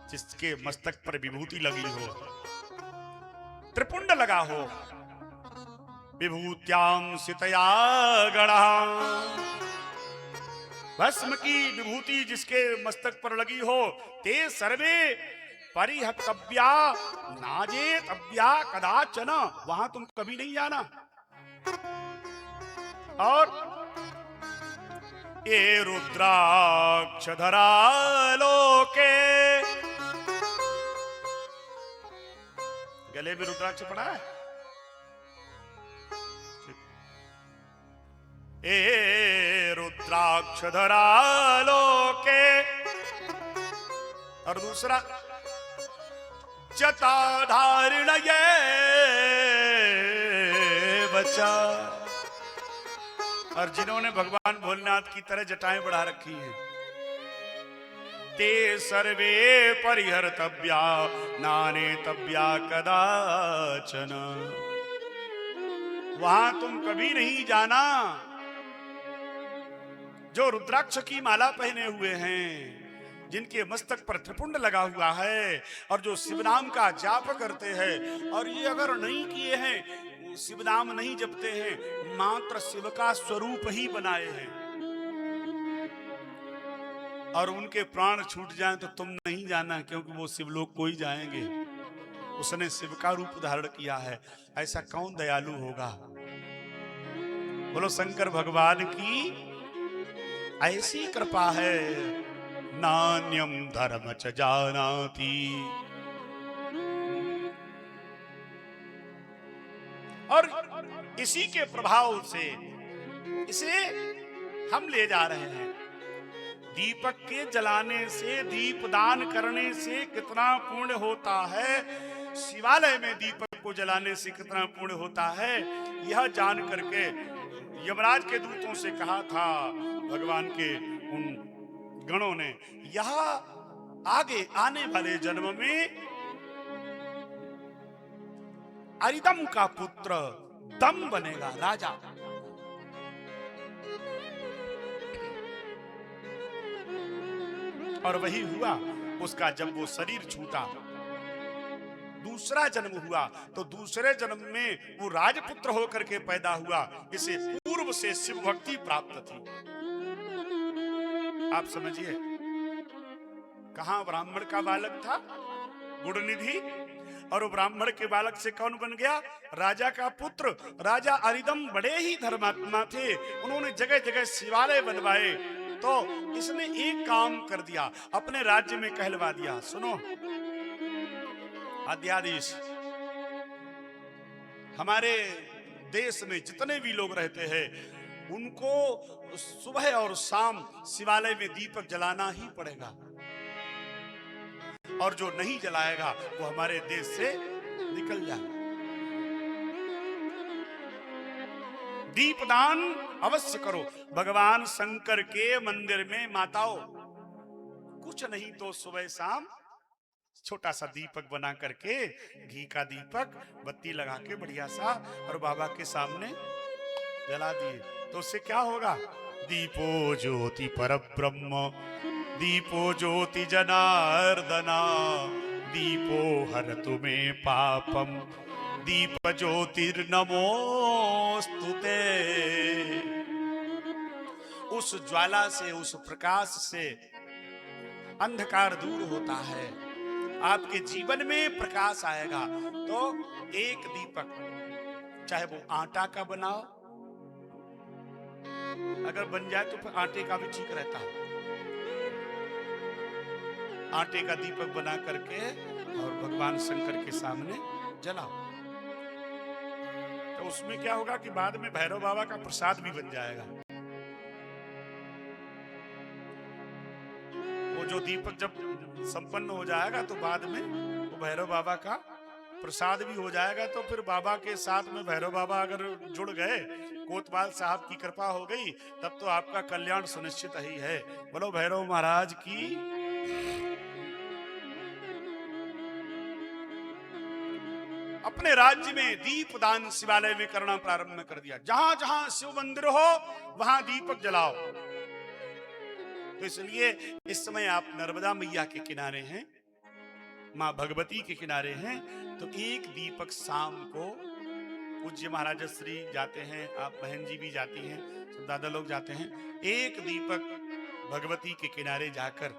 जिसके मस्तक पर विभूति लगी हो, त्रिपुंड लगा हो, विभूत्याम सितया गणा, भस्म की विभूति जिसके मस्तक पर लगी हो, ते सर्वे परिहतव्या नाजेतव्या कदाचन, वहां तुम कभी नहीं जाना। और ये रुद्राक्षधरा लोके, गले में रुद्राक्ष पड़ा है, ए रुद्राक्षधरा लोके, और दूसरा जटाधारिणये बचा, और जिन्होंने भगवान भोलेनाथ की तरह जटाएं बढ़ा रखी हैं, ते सर्वे परिहर्तव्या नानेतव्या कदाचन, वहां तुम कभी नहीं जाना जो रुद्राक्ष की माला पहने हुए हैं, जिनके मस्तक पर त्रिपुंड लगा हुआ है और जो शिव नाम का जाप करते हैं, और ये अगर नहीं किए हैं, शिव नाम नहीं जपते हैं, मात्र शिव का स्वरूप ही बनाए हैं, और उनके प्राण छूट जाएं तो तुम नहीं जाना, क्योंकि वो शिवलोक को ही जाएंगे। उसने शिव का रूप धारण किया है। ऐसा कौन दयालु होगा? बोलो शंकर भगवान की ऐसी कृपा है। नान्यम धर्म च जानाति। और इसी के प्रभाव से इसे हम ले जा रहे हैं। दीपक के जलाने से, दीपदान करने से कितना पुण्य होता है, शिवालय में दीपक को जलाने से कितना पुण्य होता है, यह जान करके यमराज के दूतों से कहा था भगवान के उन गणों ने, यह आगे आने वाले जन्म में अरिदम का पुत्र दम बनेगा, राजा। और वही हुआ। उसका जब वो शरीर छूटा, दूसरा जन्म हुआ, तो दूसरे जन्म में वो राजपुत्र होकर के पैदा हुआ। इसे पूर्व से शिव भक्ति प्राप्त थी। आप समझिए, कहां ब्राह्मण का बालक था गुणनिधि, और वो ब्राह्मण के बालक से कौन बन गया? राजा का पुत्र। राजा अरिदम बड़े ही धर्मात्मा थे, उन्होंने जगह जगह शिवालय बनवाए। तो इसने एक काम कर दिया, अपने राज्य में कहलवा दिया, सुनो अध्यादेश, हमारे देश में जितने भी लोग रहते हैं उनको सुबह और शाम शिवालय में दीपक जलाना ही पड़ेगा, और जो नहीं जलाएगा वो हमारे देश से निकल जाएगा। दीपदान अवश्य करो। भगवान शंकर के मंदिर में माताओं, कुछ नहीं तो सुबह शाम छोटा सा दीपक बना करके, घी का दीपक, बत्ती लगा के बढ़िया सा, और बाबा के सामने जला दिए, तो उससे क्या होगा? दीपो ज्योति परब्रह्म, दीपो ज्योति जनार्दना, दीपो हरतु मे पापम, दीप ज्योतिर्नमोस्तुते। उस ज्वाला से, उस प्रकाश से अंधकार दूर होता है, आपके जीवन में प्रकाश आएगा। तो एक दीपक, चाहे वो आटा का बनाओ, अगर बन जाए तो फिर आटे का भी ठीक रहता है। आटे का दीपक बना करके और भगवान शंकर के सामने जलाओ, तो उसमें क्या होगा कि बाद में भैरव बाबा का प्रसाद भी बन जाएगा। वो जो दीपक जब संपन्न हो जाएगा तो बाद में वो भैरव बाबा का प्रसाद भी हो जाएगा। तो फिर बाबा के साथ में भैरव बाबा अगर जुड़ गए, कोतवाल साहब की कृपा हो गई, तब तो आपका कल्याण सुनिश्चित ही है। बोलो भैरव महाराज की। अपने राज्य में दीपदान शिवालय में करना प्रारंभ कर दिया। जहां जहां शिव मंदिर हो वहां दीपक जलाओ। तो इसलिए इस समय आप नर्मदा मैया के किनारे हैं, मां भगवती के किनारे हैं, तो एक दीपक शाम को पूज्य महाराज श्री जाते हैं, आप बहन जी भी जाती हैं, सब दादा लोग जाते हैं, एक दीपक भगवती के किनारे जाकर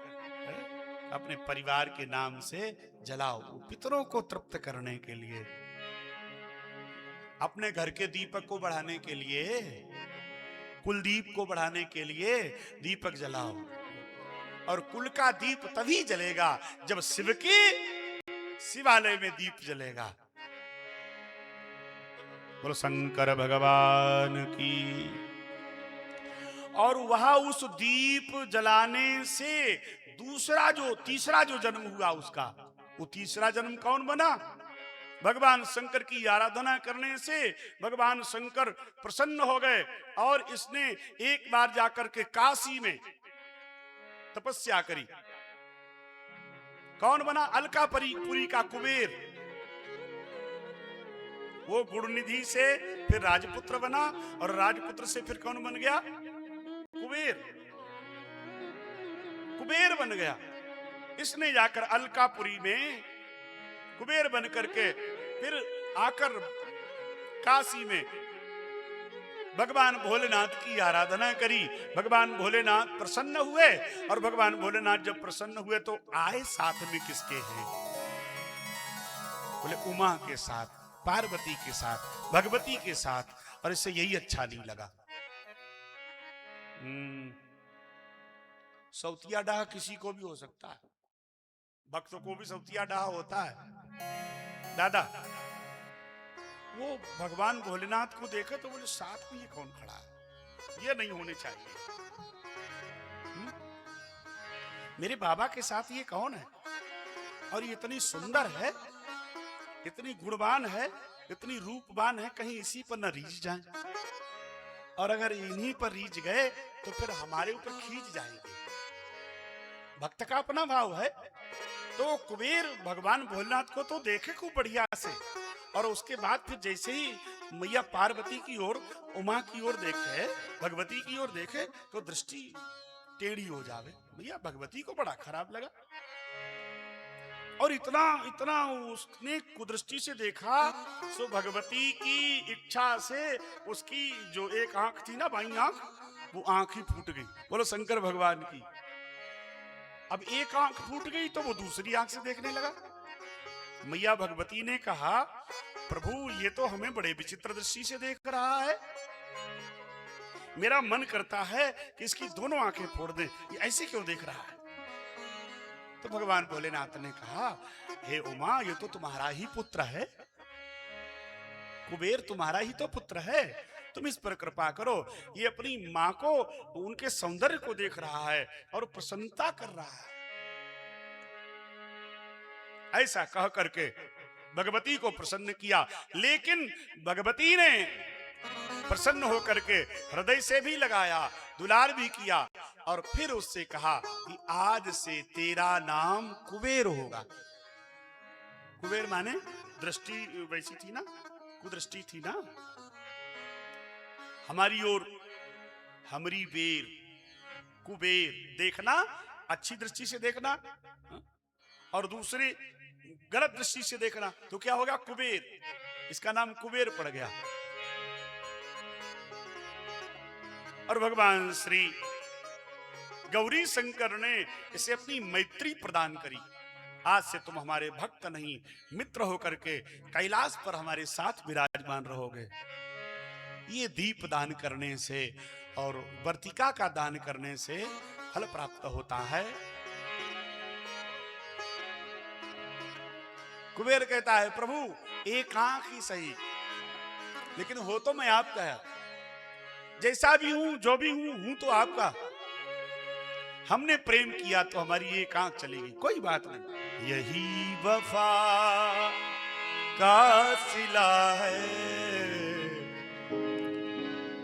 अपने परिवार के नाम से जलाओ, पितरों को तृप्त करने के लिए, अपने घर के दीपक को बढ़ाने के लिए, कुलदीप को बढ़ाने के लिए दीपक जलाओ। और कुल का दीप तभी जलेगा जब शिव के शिवालय में दीप जलेगा। बोलो शंकर भगवान की। और वहां उस दीप जलाने से तीसरा जो जन्म हुआ उसका, वो तीसरा जन्म कौन बना? भगवान शंकर की आराधना करने से भगवान शंकर प्रसन्न हो गए, और इसने एक बार जाकर के काशी में तपस्या करी। कौन बना? अलकापुरी का कुबेर। वो गुणनिधि से फिर राजपुत्र बना, और राजपुत्र से फिर कौन बन गया? कुबेर। कुबेर बन गया। इसने जाकर अलकापुरी में कुबेर बन करके फिर आकर काशी में भगवान भोलेनाथ की आराधना करी। भगवान भोलेनाथ प्रसन्न हुए, और भगवान भोलेनाथ जब प्रसन्न हुए तो आए साथ में किसके हैं? बोले उमा के साथ, पार्वती के साथ, भगवती के साथ। और इससे यही अच्छा नहीं लगा। सौतिया डाह किसी को भी हो सकता है, भक्तों को भी सौतिया डाह होता है। दादा वो भगवान भोलेनाथ को देखे तो बोले साथ में ये कौन खड़ा है, ये नहीं होने चाहिए। मेरे बाबा के साथ ये कौन है, और ये इतनी सुंदर है, इतनी गुणवान है, इतनी रूपवान है, कहीं इसी पर न रीझ जाए, और अगर इन्हीं पर रीझ गए तो फिर हमारे ऊपर खींच जाएंगे। भक्त का अपना भाव है। तो कुबेर भगवान भोलेनाथ को तो देखे खूब बढ़िया से, और उसके बाद फिर जैसे ही मैया पार्वती की ओर, उमा की ओर देखे, भगवती की ओर देखे तो दृष्टि टेढ़ी हो जावे। मैया भगवती को बड़ा खराब लगा, और इतना इतना उसने कुदृष्टि से देखा। सो भगवती की इच्छा से उसकी जो एक आंख थी ना, बाईं आंख, वो आंख ही फूट गई। बोलो शंकर भगवान की। अब एक आंख फूट गई तो वो दूसरी आंख से देखने लगा। मैया भगवती ने कहा, प्रभु ये तो हमें बड़े विचित्र दृष्टि से देख रहा है, मेरा मन करता है कि इसकी दोनों आंखें फोड़ दें, ये ऐसे क्यों देख रहा है? तो भगवान भोलेनाथ ने कहा, हे उमा, ये तो तुम्हारा ही पुत्र है, कुबेर तुम्हारा ही तो पुत्र है, तुम इस पर कृपा करो। ये अपनी मां को, उनके सौंदर्य को देख रहा है और प्रसन्नता कर रहा है। ऐसा कह करके भगवती को प्रसन्न किया। लेकिन भगवती ने प्रसन्न होकर के हृदय से भी लगाया, दुलार भी किया, और फिर उससे कहा कि आज से तेरा नाम कुबेर होगा। कुबेर माने दृष्टि वैसी थी ना, कुदृष्टि थी ना, हमारी ओर हमरी बेर, कुबेर देखना, अच्छी दृष्टि से देखना, और दूसरी गलत दृष्टि से देखना, तो क्या होगा? कुबेर। इसका नाम कुबेर पड़ गया। और भगवान श्री गौरी शंकर ने इसे अपनी मैत्री प्रदान करी। आज से तुम हमारे भक्त नहीं, मित्र होकर के कैलाश पर हमारे साथ विराजमान रहोगे। ये दीप दान करने से और वर्तिका का दान करने से फल प्राप्त होता है। कुबेर कहता है, प्रभु एक आंख ही सही, लेकिन हो तो मैं आपका है, जैसा भी हूं, जो भी हूं तो आपका। हमने प्रेम किया तो हमारी एक आंख चलेगी, कोई बात नहीं। यही वफा का सिला है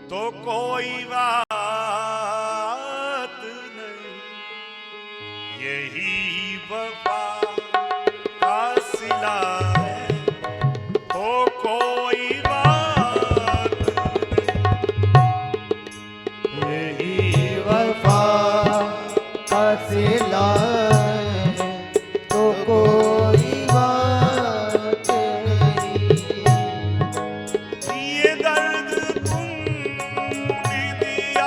तो कोई बात नहीं, यही वफा का सिला है तो कोई बात नहीं, यही वफा का सिला है तो कोई बात नहीं। ये दर्द तुमने दिया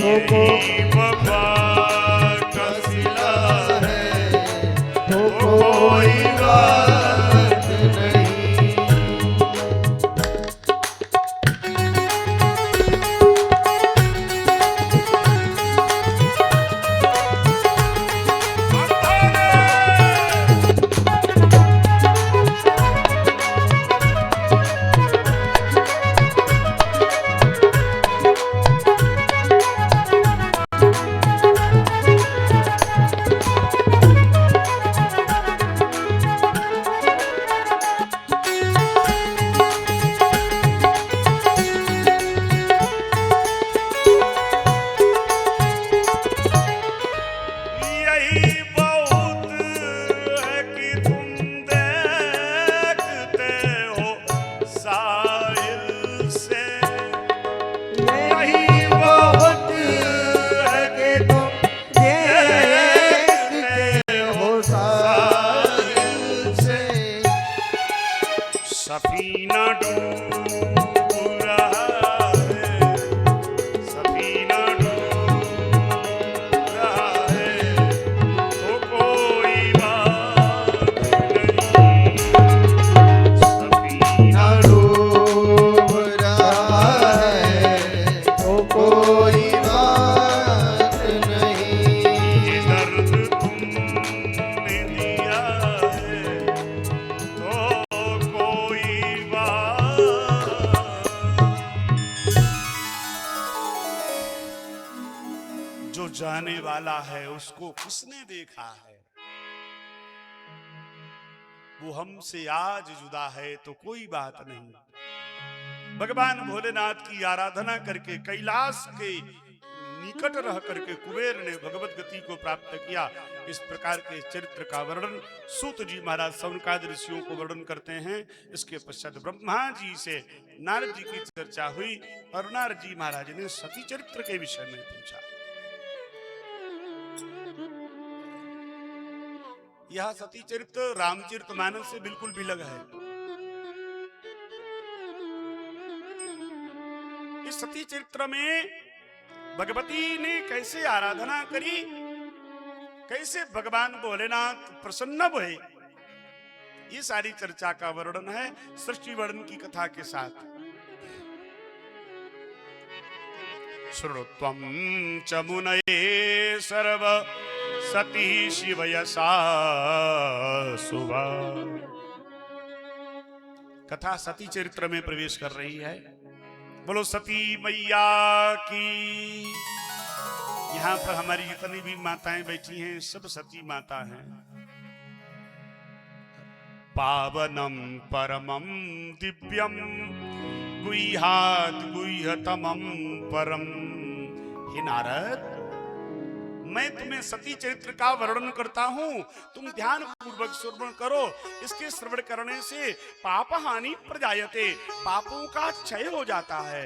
यही वफा का सिला है तो कोई बात नहीं। यही बहुत है कि तुम देखते हो साहिल से। यही बहुत है कि तुम देखते हो साहिल से। सफीना डूब रहा है, सफीना डूब रहा है, तो कोई बात नहीं। सफीना न डूब रहा है तो कोई बात नहीं। ये दर्द तुमने दिया है, तो कोई बात। जो जाने वाला है उसको किसने देखा है, वो हमसे आज जुदा है तो कोई बात नहीं। भगवान भोलेनाथ की आराधना करके कैलाश के निकट रह करके कुबेर ने भगवत गति को प्राप्त किया। इस प्रकार के चरित्र का वर्णन सूत जी महाराज सौनकादि ऋषियों को वर्णन करते हैं। इसके पश्चात ब्रह्मा जी से नारद जी की चर्चा हुई और नारद जी महाराज ने सती चरित्र के विषय में पूछा। यह सती चरित्र रामचरितमानस से बिल्कुल भी अलग है। इस सती चरित्र में भगवती ने कैसे आराधना करी, कैसे भगवान भोलेनाथ प्रसन्न हुए, ये सारी चर्चा का वर्णन है सृष्टि वर्णन की कथा के साथ। श्रुत्वं च मुनये सर्व सती शिवयसा सुवा। कथा सती चरित्र में प्रवेश कर रही है। बोलो सती मैया की। यहाँ पर हमारी जितनी भी माताएं बैठी हैं सब सती माता हैं। पावनम परमम दिव्यम गुह्यात गुह्यतमम परम। हे नारद, मैं तुम्हें सती चरित्र का वर्णन करता हूं, तुम ध्यान पूर्वक श्रवण करो। इसके श्रवण करने से पाप हानि प्रजायते, पापों का क्षय हो जाता है।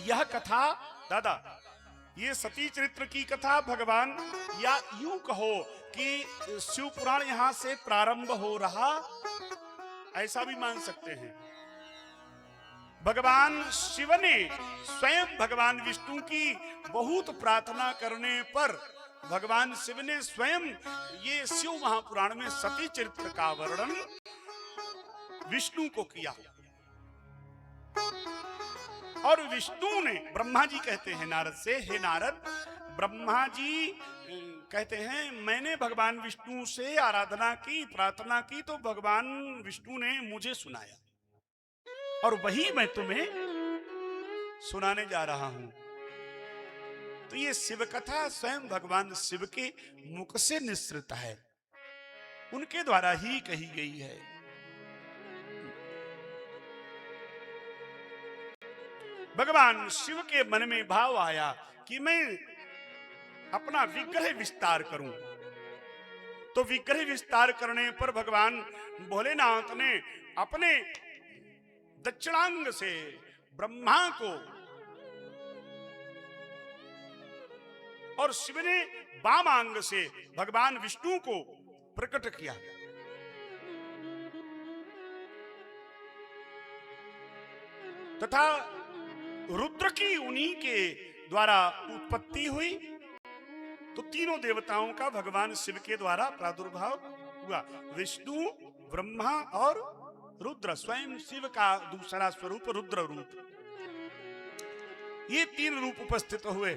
यह कथा दादा, ये सती चरित्र की कथा भगवान, या यूं कहो कि शिव पुराण यहां से प्रारंभ हो रहा, ऐसा भी मान सकते हैं। भगवान शिव ने स्वयं भगवान विष्णु की बहुत प्रार्थना करने पर भगवान शिव ने स्वयं ये शिव महापुराण में सती चरित्र का वर्णन विष्णु को किया। और विष्णु ने, ब्रह्मा जी कहते हैं नारद से, हे नारद, ब्रह्मा जी कहते हैं मैंने भगवान विष्णु से आराधना की, प्रार्थना की, तो भगवान विष्णु ने मुझे सुनाया और वही मैं तुम्हें सुनाने जा रहा हूं। तो ये शिव कथा स्वयं भगवान शिव के मुख से निसृत है, उनके द्वारा ही कही गई है। भगवान शिव के मन में भाव आया कि मैं अपना विग्रह विस्तार करूं। तो विग्रह विस्तार करने पर भगवान भोलेनाथ ने अपने दक्षिणांग से ब्रह्मा को और शिव ने वामांग से भगवान विष्णु को प्रकट किया। तथा रुद्र की उन्हीं के द्वारा उत्पत्ति हुई, तो तीनों देवताओं का भगवान शिव के द्वारा प्रादुर्भाव हुआ। विष्णु, ब्रह्मा और रुद्र, स्वयं शिव का दूसरा स्वरूप रुद्र रूप, ये तीन रूप उपस्थित हुए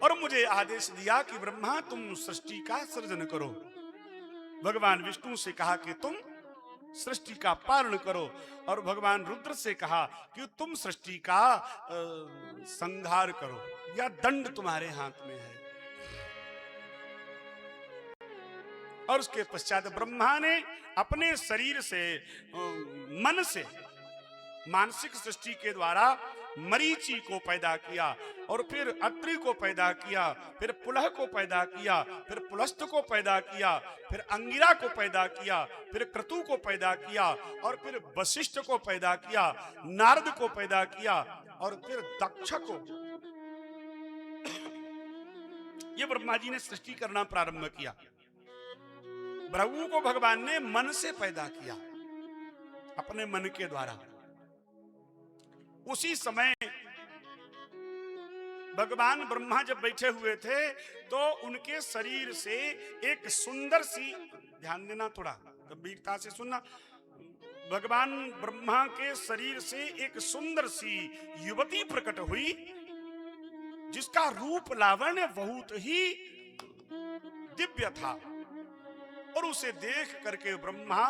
और मुझे आदेश दिया कि ब्रह्मा तुम सृष्टि का सृजन करो। भगवान विष्णु से कहा कि तुम सृष्टि का पालन करो और भगवान रुद्र से कहा कि तुम सृष्टि का संहार करो, या दंड तुम्हारे हाथ में है। और उसके पश्चात ब्रह्मा ने अपने शरीर से, मन से, मानसिक सृष्टि के द्वारा मरीचि को पैदा किया और फिर अत्रि को पैदा किया, फिर पुलह को पैदा किया, फिर पुलस्त को पैदा किया, फिर अंगिरा को पैदा किया, फिर क्रतु को पैदा किया और फिर वशिष्ठ को पैदा किया, नारद को पैदा किया और फिर दक्ष को। ये ब्रह्मा जी ने सृष्टि करना प्रारंभ किया। भृगु को भगवान ने मन से पैदा किया, अपने मन के द्वारा। उसी समय भगवान ब्रह्मा जब बैठे हुए थे तो उनके शरीर से एक सुंदर सी, ध्यान देना थोड़ा गंभीरता से सुनना, भगवान ब्रह्मा के शरीर से एक सुंदर सी युवती प्रकट हुई जिसका रूप लावण्य बहुत ही दिव्य था। और उसे देख करके ब्रह्मा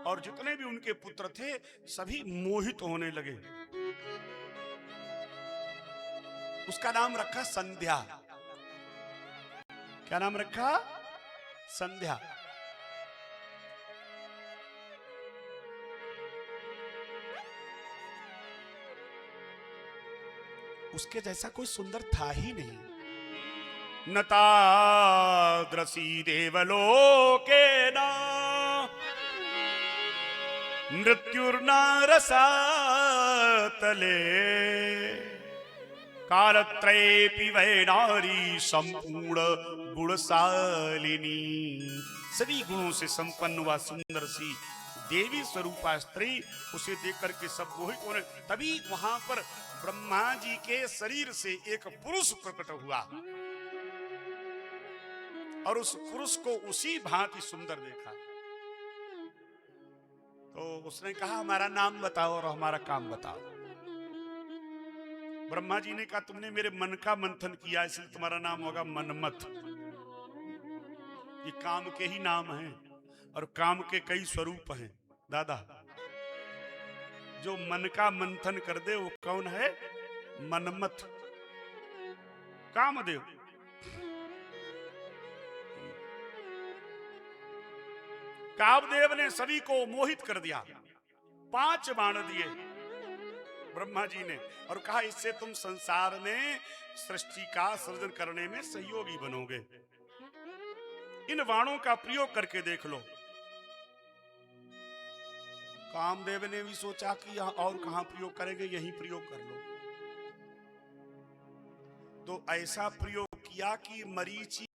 और जितने भी उनके पुत्र थे सभी मोहित होने लगे। उसका नाम रखा संध्या। क्या नाम रखा? संध्या। उसके जैसा कोई सुंदर था ही नहीं। नताद्रसी देवलोकेन मृत्युर्न रसातले कालत्रयेऽपि वै नारी संपूर्ण गुणशालिनी। सभी गुणों से संपन्न हुआ सुंदर सी देवी स्वरूपा स्त्री, उसे देख करके सब मोहित होने। तभी वहां पर ब्रह्मा जी के शरीर से एक पुरुष प्रकट हुआ और उस पुरुष को उसी भांति सुंदर देखा। तो उसने कहा हमारा नाम बताओ और हमारा काम बताओ। ब्रह्मा जी ने कहा तुमने मेरे मन का मंथन किया इसलिए तुम्हारा नाम होगा मनमथ। ये काम के ही नाम हैं और काम के कई स्वरूप हैं दादा। जो मन का मंथन कर दे वो कौन है? मनमथ, कामदेव। कामदेव ने सभी को मोहित कर दिया। 5 बाण दिए ब्रह्मा जी ने और कहा इससे तुम संसार में सृष्टि का सृजन करने में सहयोगी बनोगे। इन बाणों का प्रयोग करके देख लो। कामदेव ने भी सोचा कि और कहां प्रयोग करेंगे, यहीं प्रयोग कर लो। तो ऐसा प्रयोग किया कि मरीचि